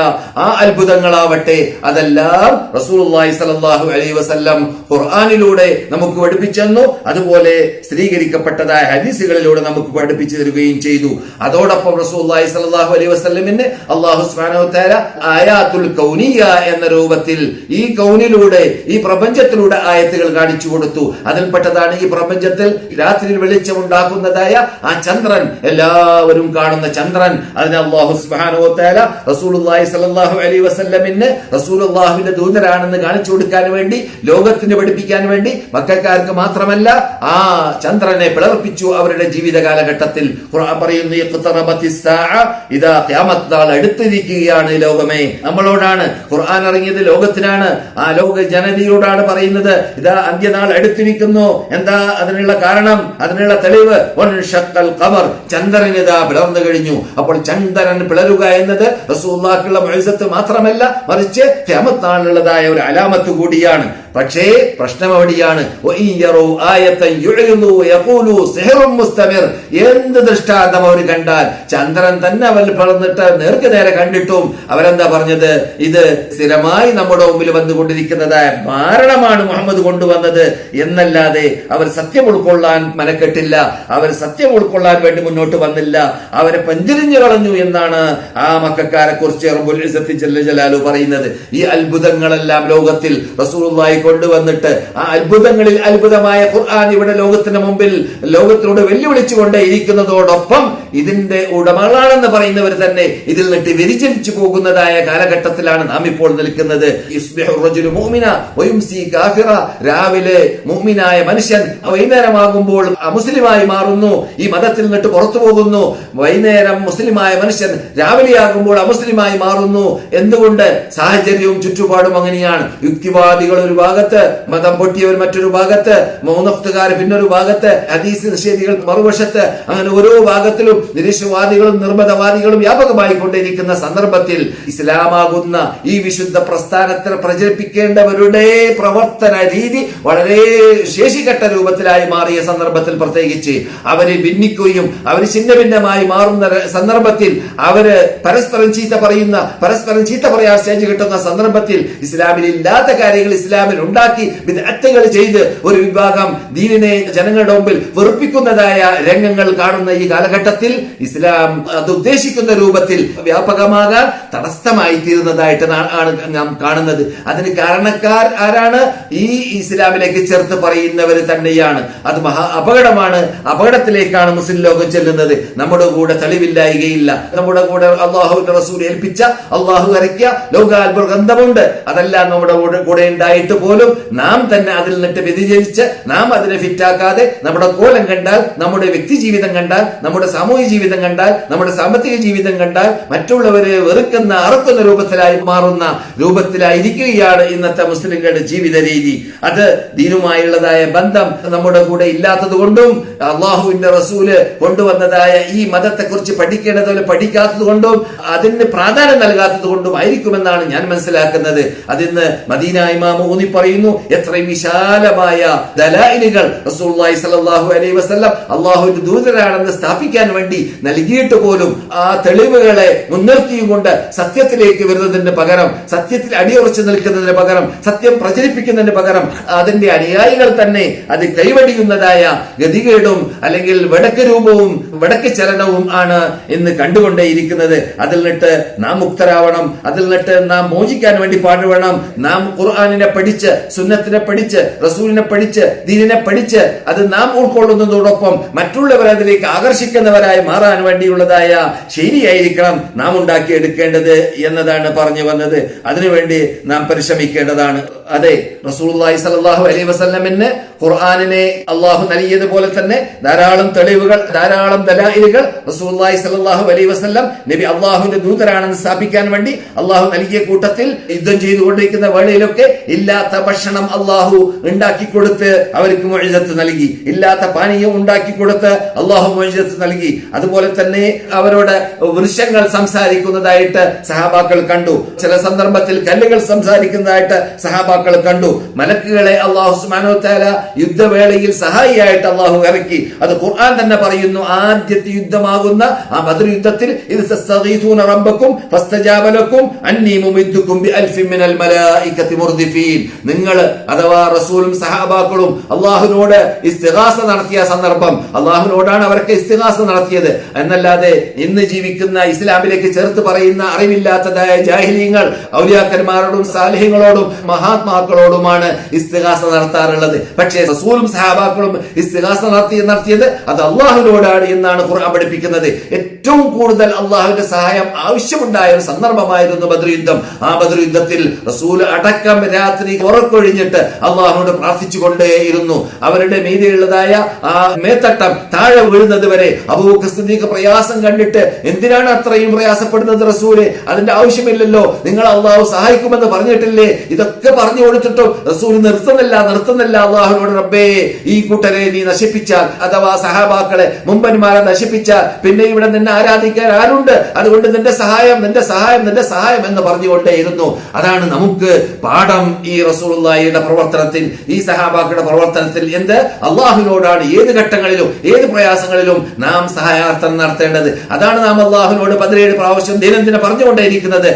Speaker 2: ആ അത്ഭുതങ്ങളാവട്ടെ, അതെല്ലാം റസൂലുള്ളാഹി സ്വല്ലല്ലാഹു അലൈഹി വസല്ലം ഖുർആനിലൂടെ നമുക്ക് പഠിപ്പിച്ചെന്നു, അതുപോലെ സ്ഥിരീകരിക്കപ്പെട്ടതായ ഹദീസുകളിലൂടെ നമുക്ക് പഠിപ്പിച്ചു തരികയും ചെയ്തു. അതോടൊപ്പം റസൂലുള്ളാഹി സ്വല്ലല്ലാഹു അലൈഹി വസല്ലമിന് അല്ലാഹു സുബ്ഹാനഹു വ തആല ആയാത്തുൽ കൗനിയ എന്ന രൂപത്തിൽ ഈ കൗനിലൂടെ, ഈ പ്രപഞ്ചത്തിലൂടെ ആയത്തുകൾ കാണിച്ചു കൊടുത്തു. അതിൽപ്പെട്ടതാണ് ഈ പ്രപഞ്ചത്തിൽ രാത്രിയിൽ വെളിച്ചമുണ്ടാക്കുന്നതായ ആ ചന്ദ്രൻ, എല്ലാവരും കാണുന്ന ചന്ദ്രൻ. അതിന് അല്ലാഹു സുബ്ഹാനഹു വ തആല റസൂലുള്ളാഹി സ്വല്ലല്ലാഹു അലൈഹി വസല്ലമിന് റസൂലുള്ളാഹിന്റെ ദൂതരാണെന്ന് കാണിച്ചു കൊടുക്കാൻ വേണ്ടി, ലോകത്തിന് പഠിപ്പിക്കാൻ വേണ്ടി, മക്കക്കാർക്ക് മാത്രമല്ല ആ ചന്ദ്രനെ പിളർപ്പിച്ചു അവരുടെ ജീവിത കാലഘട്ടത്തിൽ. ഖുർആൻ പറയുന്നു, ഇഖ്തറബത്തിസ് സാഅ, ഇദാ ഖിയാമത്ത് നാൾ അടുത്തിരിക്കുകയാണ് ലോകമേ. നമ്മളോടാണ് ഖുർആൻ ഇറങ്ങിയത്, ലോകത്തിനാണ്, ആ ലോക ജനതയോടാണ് പറയുന്നത്, ഇതാ അന്ത്യനാൾ അടുത്തിരിക്കുന്നു. എന്താ അതിനുള്ള കാരണം, അതിനുള്ള തെളിവ്? വൻഷഖൽ ഖമർ, ചന്ദ്രൻ ഇതാ പിളർന്നു കഴിഞ്ഞു. അപ്പോൾ ചന്ദ്രൻ പിളരുക എന്നത് റസൂലുള്ളാഹിക്കുള്ള മുഅ്ജിസത്ത് മാത്രമല്ല, മറിച്ച് ഖിയാമത്ത് നാളിലുള്ളതായ ഒരു അലാമത്ത് കൂടിയാണ്. പക്ഷേ പ്രശ്നം എവിടെയാണ്? എന്ത് ദൃഷ്ടാന്തം അവർ കണ്ടാൽ, ചന്ദ്രൻ തന്നെ അവർ പിളർന്നിട്ട് നേർക്ക് നേരെ കണ്ടിട്ടും അവരെന്താ പറഞ്ഞത്? ഇത് സ്ഥിരമായി നമ്മുടെ മുമ്പിൽ വന്നുകൊണ്ടിരിക്കുന്നതായ മാരണമാണ് മുഹമ്മദ് കൊണ്ടുവന്നത് എന്നല്ലാതെ അവർ സത്യം ഉൾക്കൊള്ളാൻ മനക്കെട്ടില്ല, അവർ സത്യം ഉൾക്കൊള്ളാൻ വേണ്ടി മുന്നോട്ട് വന്നില്ല, അവരെ പഞ്ചരിഞ്ഞു കളഞ്ഞു എന്നാണ് ആ മക്കക്കാരെ കുറിച്ച് റബ്ബുൽ ഇസ്സത്തി ജല്ല ജലാലു പറയുന്നത്. ഈ അത്ഭുതങ്ങളെല്ലാം ലോകത്തിൽ റസൂലുള്ളാഹി കൊണ്ടുവന്നിട്ട്, ആ അത്ഭുതങ്ങളിൽ അത്ഭുതമായ ഖുർആൻ ഇവിടെ ലോകത്തിന് മുമ്പിൽ ലോകത്തിനോട് വെല്ലുവിളിച്ചുകൊണ്ടേ ഇരിക്കുന്നതോടൊപ്പം ഇതിന്റെ ഉടമകളാണെന്ന് പറയുന്നവർ തന്നെ ഇതിൽ നിന്നിട്ട് വ്യതിചലിച്ചു പോകുന്നതായ കാലഘട്ടത്തിലാണ് നാം ഇപ്പോൾ നിൽക്കുന്നത്. രാവിലെ മുഅ്മിനായ മനുഷ്യൻ വൈകുന്നേരമാകുമ്പോൾ അമുസ്ലിമായി മാറുന്നു, ഈ മതത്തിൽ നിന്നിട്ട് പുറത്തു പോകുന്നു. വൈകുന്നേരം മുസ്ലിമായ മനുഷ്യൻ രാവിലെയാകുമ്പോൾ അമുസ്ലിമായി മാറുന്നു. എന്തുകൊണ്ട്? സാഹചര്യവും ചുറ്റുപാടും അങ്ങനെയാണ്. യുക്തിവാദികൾ ഒരു ഭാഗത്ത്, മതം പൊട്ടിയവർ മറ്റൊരു ഭാഗത്ത്, മൗനഫ്തുകാർ പിന്നൊരു ഭാഗത്ത്, ഹദീസ് നിഷേധികൾ മറുവശത്ത്, അങ്ങനെ ഓരോ ഭാഗത്തിലും നിരീശ്വരവാദികളും നിർമ്മതവാദികളും വ്യാപകമായി കൊണ്ടിരിക്കുന്ന സന്ദർഭത്തിൽ ഇസ്ലാമാകുന്ന ഈ വിശുദ്ധ പ്രസ്ഥാനത്തെ പ്രചരിപ്പിക്കേണ്ടവരുടെ പ്രവർത്തന രീതി വളരെ ശേഷികെട്ട രൂപത്തിലായി മാറിയ സന്ദർഭത്തിൽ, പ്രത്യേകിച്ച് അവര് ഭിന്നിക്കുകയും അവർ ഛിന്ന ഭിന്നമായി മാറുന്ന സന്ദർഭത്തിൽ, അവര് പരസ്പരം ചീത്ത പറയുന്ന, പരസ്പരം ചീത്ത പറയാൻ സ്റ്റേജ് കിട്ടുന്ന സന്ദർഭത്തിൽ, ഇസ്ലാമിൽ ഇല്ലാത്ത കാര്യങ്ങൾ ഇസ്ലാമിൽ ഉണ്ടാക്കി ബിദ്അത്തുകൾ ചെയ്ത് ഒരു വിഭാഗം ദീനിനെ ജനങ്ങളുടെ മുമ്പിൽ വെറുപ്പിക്കുന്നതായ രംഗങ്ങൾ കാണുന്ന ഈ കാലഘട്ടത്തിൽ ഇസ്ലാം അത് ഉദ്ദേശിക്കുന്ന രൂപത്തിൽ വ്യാപകമാകാൻ തടസ്സമായി തീരുന്നതായിട്ട് ആണ് നാം കാണുന്നത്. അതിന് കാരണക്കാർ ആരാണ്? ഈ ഇസ്ലാമിലേക്ക് ചേർത്ത് പറയുന്നവർ തന്നെയാണ്. അത് മഹാ അപകടമാണ്. അപകടത്തിലേക്കാണ് മുസ്ലിം ലോകം ചെല്ലുന്നത്. നമ്മുടെ കൂടെ തെളിവില്ലായികയില്ല. നമ്മുടെ കൂടെ അള്ളാഹുവിന്റെ റസൂൽ ഏൽപ്പിച്ച, അള്ളാഹു ഇറക്കിയ ലോകാത്ഭുത ഗ്രന്ഥമുണ്ട്. അതെല്ലാം നമ്മുടെ കൂടെ ഉണ്ടായിട്ട് പോലും നാം തന്നെ അതിൽ നിന്നിട്ട് വ്യതിചലിച്ച്, നാം അതിനെ ഫിറ്റാക്കാതെ, നമ്മുടെ കോലം കണ്ടാൽ, നമ്മുടെ വ്യക്തി ജീവിതം കണ്ടാൽ, നമ്മുടെ സാമൂഹിക ജീവിതം കണ്ടാൽ, നമ്മുടെ സാമ്പത്തിക ജീവിതം കണ്ടാൽ മറ്റുള്ളവരെ വെറുക്കുന്ന, അറക്കുന്ന രൂപത്തിലായി മാറുന്ന രൂപത്തിലായിരിക്കുകയാണ് ഇന്നത്തെ മുസ്ലിങ്ങളുടെ ജീവിത രീതി. അത് ദീനുമായുള്ളതായ ബന്ധം നമ്മുടെ കൂടെ ഇല്ലാത്തത് കൊണ്ടും, അള്ളാഹുവിന്റെ റസൂല് കൊണ്ടുവന്നതായ ഈ മതത്തെ കുറിച്ച് പഠിക്കേണ്ടതുപോലെ പഠിക്കാത്തത് കൊണ്ടും, അതിന് പ്രാധാന്യം നൽകാത്തത് കൊണ്ടും ആയിരിക്കുമെന്നാണ് ഞാൻ മനസ്സിലാക്കുന്നത്. അതിന്ന് മദീന ഇമാം ഊന്നി പറയുന്നു, എത്രയും വിശാലമായ ദലായിലുകൾ റസൂലുള്ളാഹി സ്വല്ലല്ലാഹു അലൈഹി വസല്ലം അള്ളാഹുവിന്റെ ദൂതരാണെന്ന് സ്ഥാപിക്കാൻ വേണ്ടി നൽകിയിട്ട് പോലും ആ തെളിവുകളെ മുൻനിർത്തിയും കൊണ്ട് സത്യത്തിലേക്ക് വരുന്നതിന് പകരം, സത്യത്തിൽ അടിയുറച്ചു നിൽക്കുന്നതിന് പകരം, സത്യം പ്രചരിപ്പിക്കുന്നതിന് പകരം അതിന്റെ അനുയായികൾ തന്നെ അത് കൈവടിയുന്നതായ ഗതികേടും അല്ലെങ്കിൽ വടക്ക് രൂപവും വടക്ക് ചലനവും ആണ് ഇന്ന് കണ്ടുകൊണ്ടേയിരിക്കുന്നത്. അതിൽ നിന്നിട്ട് നാം മുക്തരാവണം. അതിൽ നിന്നിട്ട് നാം മോചിക്കാൻ വേണ്ടി പാടുപെടണം. നാം ഖുർആനിനെ പഠിച്ച്, സുന്നത്തിനെ പഠിച്ച്, റസൂലിനെ പഠിച്ച്, ദീനിനെ പഠിച്ച് അത് നാം ഉൾക്കൊള്ളുന്നതോടൊപ്പം മറ്റുള്ളവരെ അതിലേക്ക് ആകർഷിക്കുന്നവരായി മാറാൻ വേണ്ടിയുള്ളതായ ശൈലിയായിരിക്കണം നാം ഉണ്ടാക്കിയെടുക്കേണ്ടത് എന്നതാണ് പറഞ്ഞു വന്നത്. അതിനുവേണ്ടി നാം പരിശ്രമിക്കേണ്ടതാണ്. അതെ, റസൂലുള്ളാഹി സ്വല്ലല്ലാഹു അലൈഹി വസല്ലമിന് ഖുർആനിനെ അള്ളാഹു നൽകിയതുപോലെ തന്നെ ധാരാളം തെളിവുകൾ, ധാരാളം ദലായിലുകൾ റസൂലുള്ളാഹി സ്വല്ലല്ലാഹു അലൈഹി വസല്ലം നബി അള്ളാഹുവിന്റെ ദൂതരാണെന്ന് സ്ഥാപിക്കാൻ വേണ്ടി അള്ളാഹു നൽകിയ കൂട്ടത്തിൽ യുദ്ധം ചെയ്തുകൊണ്ടിരിക്കുന്ന വേളയിലൊക്കെ ഇല്ലാത്ത ഭക്ഷണം അള്ളാഹു ഉണ്ടാക്കി കൊടുത്ത് അവർക്ക് മുഅ്ജിസത്ത് നൽകി. ഇല്ലാത്ത പാനീയം ഉണ്ടാക്കി കൊടുത്ത് അള്ളാഹു മുഅ്ജിസത്ത് നൽകി. അതുപോലെ തന്നെ അവരോട് വൃക്ഷങ്ങൾ സംസാരിക്കുന്നതായിട്ട് സഹാബാക്കൾ കണ്ടു. ചില സന്ദർഭത്തിൽ കല്ലുകൾ സംസാരിക്കുന്നതായിട്ട് സഹാബാക്കൾ കണ്ടു. മലക്കുകളെ അള്ളാഹു സുബ്ഹാനഹു വ തആല യുദ്ധവേളയിൽ സഹായിയായിട്ട് അള്ളാഹു ഇറക്കി. അത് ഖുർആൻ തന്നെ പറയുന്നു. ആദ്യത്തെ യുദ്ധമാകുന്ന ആ ബദർ യുദ്ധത്തിൽ ഇദ് തസ്തഗീസൂന റബ്ബക്കും ഫസ്തജാബ ലക്കും അന്നീ മുമിദ്ദുക്കും ബിഅൽഫിൻ മിനൽ മലായികതി മുർദിഫീൻ. നിങ്ങൾ അഥവാ റസൂലും സഹാബാക്കളും അള്ളാഹുവിനോട് ഇസ്തിഗാസ നടത്തിയ സന്ദർഭം, അള്ളാഹുവിനോടാണ് അവർക്ക് ഇസ്തിഗാസ നടത്തിയത് എന്നല്ലാതെ ഇന്ന് ജീവിക്കുന്ന ഇസ്ലാമിലേക്ക് ചേർത്ത് പറയുന്ന അറിവില്ലാത്തതായ ജാഹിലീങ്ങൾ ഔലിയാക്കന്മാരോടും സാലിഹ്യങ്ങളോടും മഹാത്മാക്കളോടുമാണ് ഇസ്തിഗാസ നടത്താറുള്ളത്. പക്ഷേ റസൂലും സഹാബാക്കളും ഇസ്തിഗാസ നടത്തിയത് അത് അള്ളാഹുവിനോടാണ് എന്നാണ് ഖുർആൻ പഠിപ്പിക്കുന്നത്. ഏറ്റവും കൂടുതൽ അള്ളാഹുവിന്റെ സഹായം ആവശ്യമുണ്ടായ ഒരു സന്ദർഭമായിരുന്നു ബദർ യുദ്ധം. ആ ബദർ യുദ്ധത്തിൽ റസൂൽ അടക്കം രാത്രി ഉറക്കൊഴിഞ്ഞിട്ട് അള്ളാഹുവിനോട് പ്രാർത്ഥിച്ചുകൊണ്ടേയിരുന്നു. അവരുടെ മീതെയുള്ളതായ ആ മേത്തട്ടം താഴെ വീഴുന്നത് വരെ അബൂബക്കർ സിദ്ദീഖ് പ്രയാസം കണ്ടിട്ട്, എന്തിനാണ് അത്രയും പ്രയാസപ്പെടുന്നത് റസൂലെ, അതിന്റെ ആവശ്യമില്ലല്ലോ, നിങ്ങൾ അള്ളാഹു സഹായിക്കുമെന്ന് പറഞ്ഞിട്ടില്ലേ, ഇതൊക്കെ പറഞ്ഞു കൊടുത്തിട്ടും റസൂൽ നിർത്തുന്നില്ല. അള്ളാഹുവിനോട് റബ്ബേ, ഈ കൂട്ടരെ നീ നശിപ്പിച്ചാൽ, അഥവാ സഹാബാക്കളെ മുമ്പന്മാരെ നശിപ്പിച്ചാൽ പിന്നെ ഇവിടെ നിന്നെ ആരാധിക്കാൻ ആരുണ്ട്? അതുകൊണ്ട് നിന്റെ സഹായം എന്ന് പറഞ്ഞുകൊണ്ടേയിരുന്നു. അതാണ് നമുക്ക് പാഠം ഈ റസൂലുള്ളാഹിയുടെ പ്രവർത്തനത്തിൽ, ഈ സഹാബാക്കളുടെ പ്രവർത്തനത്തിൽ. എന്ത്? അള്ളാഹുവിനോടാണ് ഏത് ഘട്ടങ്ങളിലും ഏത് പ്രയാസങ്ങളിലും നാം സഹായാർത്ഥന നടത്തേണ്ടത്. അതാണ് നാം അള്ളാഹുവിനോട് 17 പ്രാവശ്യം ദൈനംദിനം പറഞ്ഞുകൊണ്ടേയിരിക്കുന്നത്.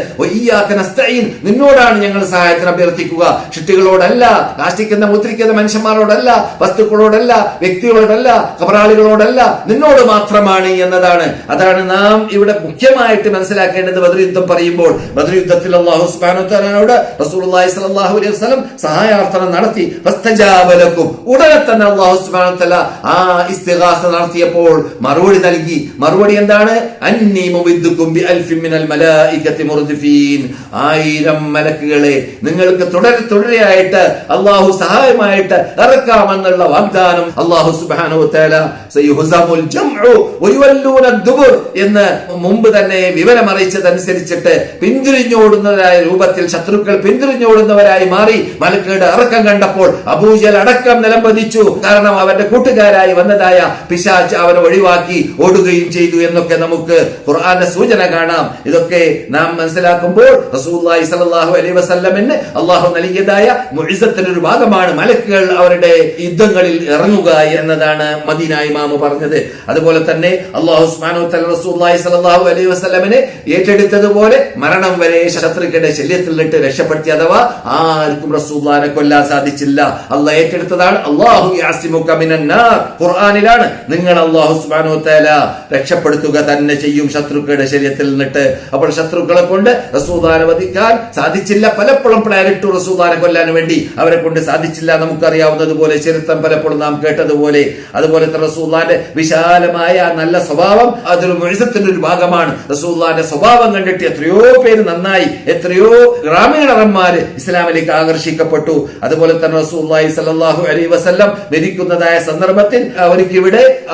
Speaker 2: നിന്നോടാണ് ഞങ്ങൾ സഹായത്തിന് അഭ്യർത്ഥിക്കുക, ഷിട്ടികളോടല്ല, കാഷ്ടിക്കുന്ന മുദ്രിക്കുന്ന മനുഷ്യന്മാരോടല്ല, വസ്തുക്കളോടല്ല, വ്യക്തികളോടല്ല, കബറാളികളോടല്ല, നിന്നോട് മാത്രമാണ് എന്നതാണ്. അതാണ് നാം ഇവിടെ മുഖ്യമായിട്ട് മനസ്സിലാക്കേണ്ടത്. ബദർ യുദ്ധം പറയുമ്പോൾ ബദർ യുദ്ധത്തിൽ അല്ലാഹു സുബ്ഹാനഹു വ തആലയോട് റസൂലുള്ളാഹി സ്വല്ലല്ലാഹു അലൈഹി വസല്ലം സഹായാർത്ഥന നടത്തി. ഫസ്തജാബ ലക്കും, ഉടനെ തന്നെ അല്ലാഹു സുബ്ഹാനഹു വ തആല ആ ഇസ്തിഗാസ നടത്തിയപ്പോൾ മറുപടി നൽകി. മറുപടി എന്താണ്? അന്നീ മുമിദ്ദുക്കും ബിഅൽഫിൻ മിനൽ മലായികതി മുർദിഫീൻ. 1000 മലക്കുകളെ നിങ്ങൾക്ക് തുടരെയായിട്ട് അല്ലാഹു സഹായമായിട്ട് ഇറക്കാമെന്നുള്ള വാഗ്ദാനം അല്ലാഹു സുബ്ഹാനഹു വ തആല സയുഹ്സമുൽ ജംഉ വയുവല്ലൂന ദുബുർ എന്ന് മുമ്പ് തന്നെ വിവരം അറിയിച്ചതനുസരിച്ചിട്ട് പിന്തിരിഞ്ഞോടുന്നവരായ രൂപത്തിൽ ശത്രുക്കൾ പിന്തിരിഞ്ഞോടുന്നവരായി മാറി. മലക്കുകളുടെ ഇറക്കം കണ്ടപ്പോൾ അബൂജഹൽ അടക്കം നിലംപതിച്ചു. കാരണം അവന്റെ കൂട്ടുകാരായി വന്നതായ പിശാച് അവനെ ഒഴിവാക്കി ഓടുകയും ചെയ്തു എന്നൊക്കെ നമുക്ക് ഖുർആന്റെ സൂചന കാണാം. ഇതൊക്കെ നാം മനസ്സിലാക്കുമ്പോൾ റസൂലുള്ളാഹി സ്വല്ലല്ലാഹു അലൈഹി വസല്ലമിന് അല്ലാഹു നൽകിയതായ മുഇസത്തിന്റെ ഒരു ഭാഗമാണ് മലക്കുകൾ അവരുടെ യുദ്ധങ്ങളിൽ ഇറങ്ങുക എന്നതാണ് മദീന ഇമാം പറഞ്ഞത്. അതുപോലെ തന്നെ അല്ലാഹു സുബ്ഹാനഹു വ തആല റസൂലുള്ളാഹി സ്വല്ലല്ലാഹു അലൈഹി വസല്ലമിനെ ഏറ്റെടുത്തതുപോലെ മരണം വരെ ശത്രുക്കളുടെ ശല്യത്തിൽ നിന്നിട്ട് രക്ഷപ്പെടുത്തി. അഥവാ ആർക്കും റസൂലുള്ളാഹിനെ കൊല്ലാൻ സാധിച്ചില്ല. അല്ലാഹു ഏറ്റെടുത്തതാണ്. അല്ലാഹു യഅസിമുക മിനന്നാർ ഖുർആനിലാണ്. നിങ്ങൾ അല്ലാഹു സുബ്ഹാനഹു വ തആല രക്ഷപ്പെടുത്തുക തന്നെ ചെയ്യും ശത്രുക്കളുടെ ശല്യത്തിൽ നിന്നിട്ട്. അപ്പോൾ ശത്രുക്കളെ കൊണ്ട് റസൂലുള്ളാഹിനെ വധിക്കാൻ സാധിച്ചില്ല. പലപ്പോഴും പ്ലാൻ ഇട്ടു റസൂലുള്ളാഹിനെ കൊല്ലാൻ വേണ്ടി, അവരെ കൊണ്ട് സാധിച്ചില്ല. നമുക്കറിയാവുന്നതുപോലെ ചരിത്രം പലപ്പോഴും നാം കേട്ടതുപോലെ. അതുപോലെ റസൂലുള്ളാഹിന്റെ വിശാലമായ നല്ല സ്വഭാവം അതൊരു മുഇസത്തിന്റെ ഒരു ഭാഗമാണ്. റസൂലുള്ളാഹിന്റെ സ്വഭാവം കണ്ടിട്ട് എത്രയോ പേര് നന്നായി, എത്രയോ ഗ്രാമീണന്മാര് ഇസ്ലാമിലേക്ക് ആകർഷിക്കപ്പെട്ടു. അതുപോലെ തന്നെ റസൂലുള്ളാഹി സ്വല്ലല്ലാഹു അലൈഹി വസല്ലം മരിക്കുന്നതായ സന്ദർഭത്തിൽ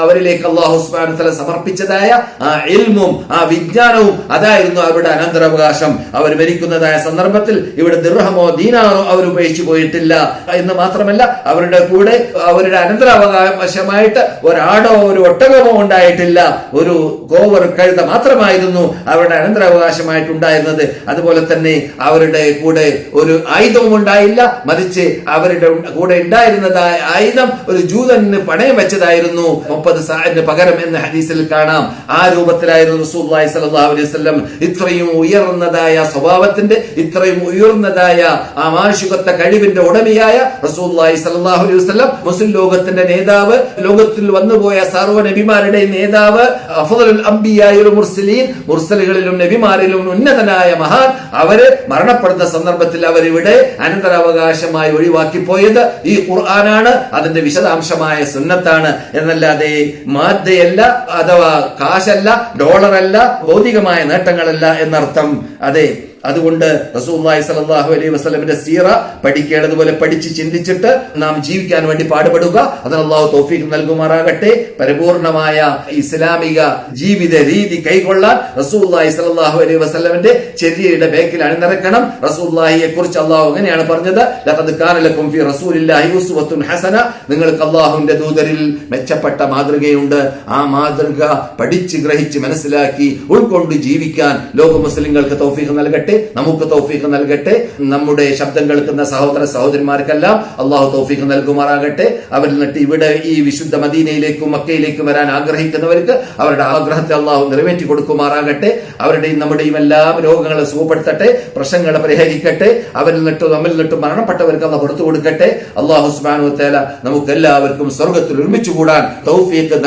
Speaker 2: അവരിലേക്ക് അല്ലാഹു സുബ്ഹാനഹു വ തആല സമർപ്പിച്ചതായ ആ ഇൽമും ആ വിജ്ഞാനവും അതായിരുന്നു അവരുടെ അനന്തരാവകാശം. അവർ മരിക്കുന്നതായ സന്ദർഭത്തിൽ ഇവിടെ ദിർഹമോ ദീനാറോ അവർ ഉപയോഗിച്ചു പോയിട്ടില്ല എന്ന് മാത്രമല്ല, അവരുടെ കൂടെ അവരുടെ അനന്തരാവകാശമായിട്ട് ഒരാടോ ഒരു ഒട്ടകമോ ഉണ്ടായിട്ടില്ല. ഒരു കോവർ കഴുത മാത്രമായിരുന്നു അവരുടെ അനന്തരാവകാശമായിട്ടുണ്ടായിരുന്നത്. അതുപോലെ തന്നെ അവരുടെ കൂടെ ഒരു ആയുധവും ഉണ്ടായില്ല, മറിച്ച് അവരുടെ കൂടെ ഉണ്ടായിരുന്നതായ ആയുധം ഒരു ജൂതന് പണയം വെച്ചതായിരുന്നു. 30 സാഇന് പകരം എന്ന് ഹദീസിൽ കാണാം. ആ രൂപത്തിലായിരുന്നു റസൂലുള്ളാഹി സ്വല്ലല്ലാഹു അലൈഹി വസല്ലം. ഇത്രയും ഉയർന്നതായ സ്വഭാവത്തിന്റെ, ഇത്രയും ഉയർന്നതായ ആ മാനുഷികത്വ കഴിവിന്റെ ഉടമയായ റസൂലുള്ളാഹി സ്വല്ലല്ലാഹു അലൈഹി വസല്ലം, മുസ്ലിം ലോകത്തിന്റെ നേതാവ്, ലോകത്തിൽ വന്നുപോയ സർവ്വ നബിമാരുടെ നേതാവ്, അഫ്ളലുൽ അംബിയാ വൽ മുർസലീൻ, മുർസലുകളിലും നബിമാരിലും ഉന്നതനായ മഹാൻ, അവര് മരണപ്പെടുന്ന സന്ദർഭത്തിൽ അവരിവിടെ അനന്തരാവകാശമായി ഒഴിവാക്കി പോയത് ഈ ഖുർആനാണ്. അതിന്റെ വിശദാംശമായ സുന്നത്താണ് എന്നല്ലാതെ മാദ്ദയല്ല, അഥവാ കാശല്ല, ഡോളറല്ല, ഭൗതികമായ നേട്ടങ്ങളല്ല എന്നർത്ഥം. അതെ, അതുകൊണ്ട് റസൂലുള്ളാഹി സ്വല്ലല്ലാഹു അലൈഹി വസല്ലമിന്റെ സീറ പഠിക്കേണ്ടതുപോലെ പഠിച്ച് ചിന്തിച്ചിട്ട് നാം ജീവിക്കാൻ വേണ്ടി പാടുപെടുക. അതിന് അല്ലാഹു തൗഫീഖ് നൽകുമാറാകട്ടെ. പരിപൂർണമായ ഇസ്ലാമിക ജീവിത രീതി കൈക്കൊള്ളാൻ റസൂലുള്ളാഹി സ്വല്ലല്ലാഹു അലൈഹി വസല്ലമിന്റെ ചര്യയുടെ ബേക്കിൽ അണിനിരക്കണം. റസൂലുള്ളാഹിയെ കുറിച്ച് അല്ലാഹു അങ്ങനെയാണ് പറഞ്ഞത്, ലഖദ് കാന ലക്കും ഫീ റസൂലില്ലാഹി ഉസ്വത്തുൻ ഹസന. നിങ്ങൾക്ക് അല്ലാഹുവിന്റെ ദൂതരിൽ മെച്ചപ്പെട്ട മാതൃകയുണ്ട്. ആ മാതൃക പഠിച്ച് ഗ്രഹിച്ച് മനസ്സിലാക്കി ഉൾക്കൊണ്ട് ജീവിക്കാൻ ലോക മുസ്ലിങ്ങൾക്ക് തൗഫീഖ് നൽകട്ടെ. നമുക്ക് തൗഫീഖ് നൽകട്ടെ. നമ്മുടെ ശബ്ദം കേൾക്കുന്ന സഹോദര സഹോദരിമാർക്കെല്ലാം അള്ളാഹു തൗഫീഖ് നൽകുമാറാകട്ടെ. അവരിൽ നിന്നിട്ട് ഇവിടെ ഈ വിശുദ്ധ മദീനയിലേക്കും മക്കയിലേക്കും വരാൻ ആഗ്രഹിക്കുന്നവർക്ക് അവരുടെ ആഗ്രഹത്തെ അള്ളാഹു നിറവേറ്റി കൊടുക്കുമാറാകട്ടെ. അവരുടെയും നമ്മുടെയും എല്ലാം രോഗങ്ങളെ സുഖപ്പെടുത്തട്ടെ, പ്രശ്നങ്ങളെ പരിഹരിക്കട്ടെ. അവരിൽ നിന്നിട്ടും നമ്മിൽ നിന്നിട്ടും മരണപ്പെട്ടവർക്ക് അള്ളാഹു പുറത്തു കൊടുക്കട്ടെ. അള്ളാഹു സുബ്ഹാനഹു വ തആല നമുക്ക് എല്ലാവർക്കും സ്വർഗ്ഗത്തിൽ ഒരുമിച്ച് കൂടാൻ തൗഫീഖ്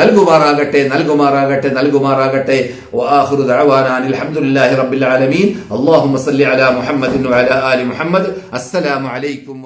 Speaker 2: നൽകുമാറാകട്ടെ. വആഖിറു ദഅവാനാ അൽഹംദുലില്ലാഹി റബ്ബിൽ ആലമീൻ. അല്ലാഹുമ്മ സ്വല്ലി അലാ മുഹമ്മദിൻ വഅലാ ആലി മുഹമ്മദ്. അസ്സലാമു അലൈക്കും.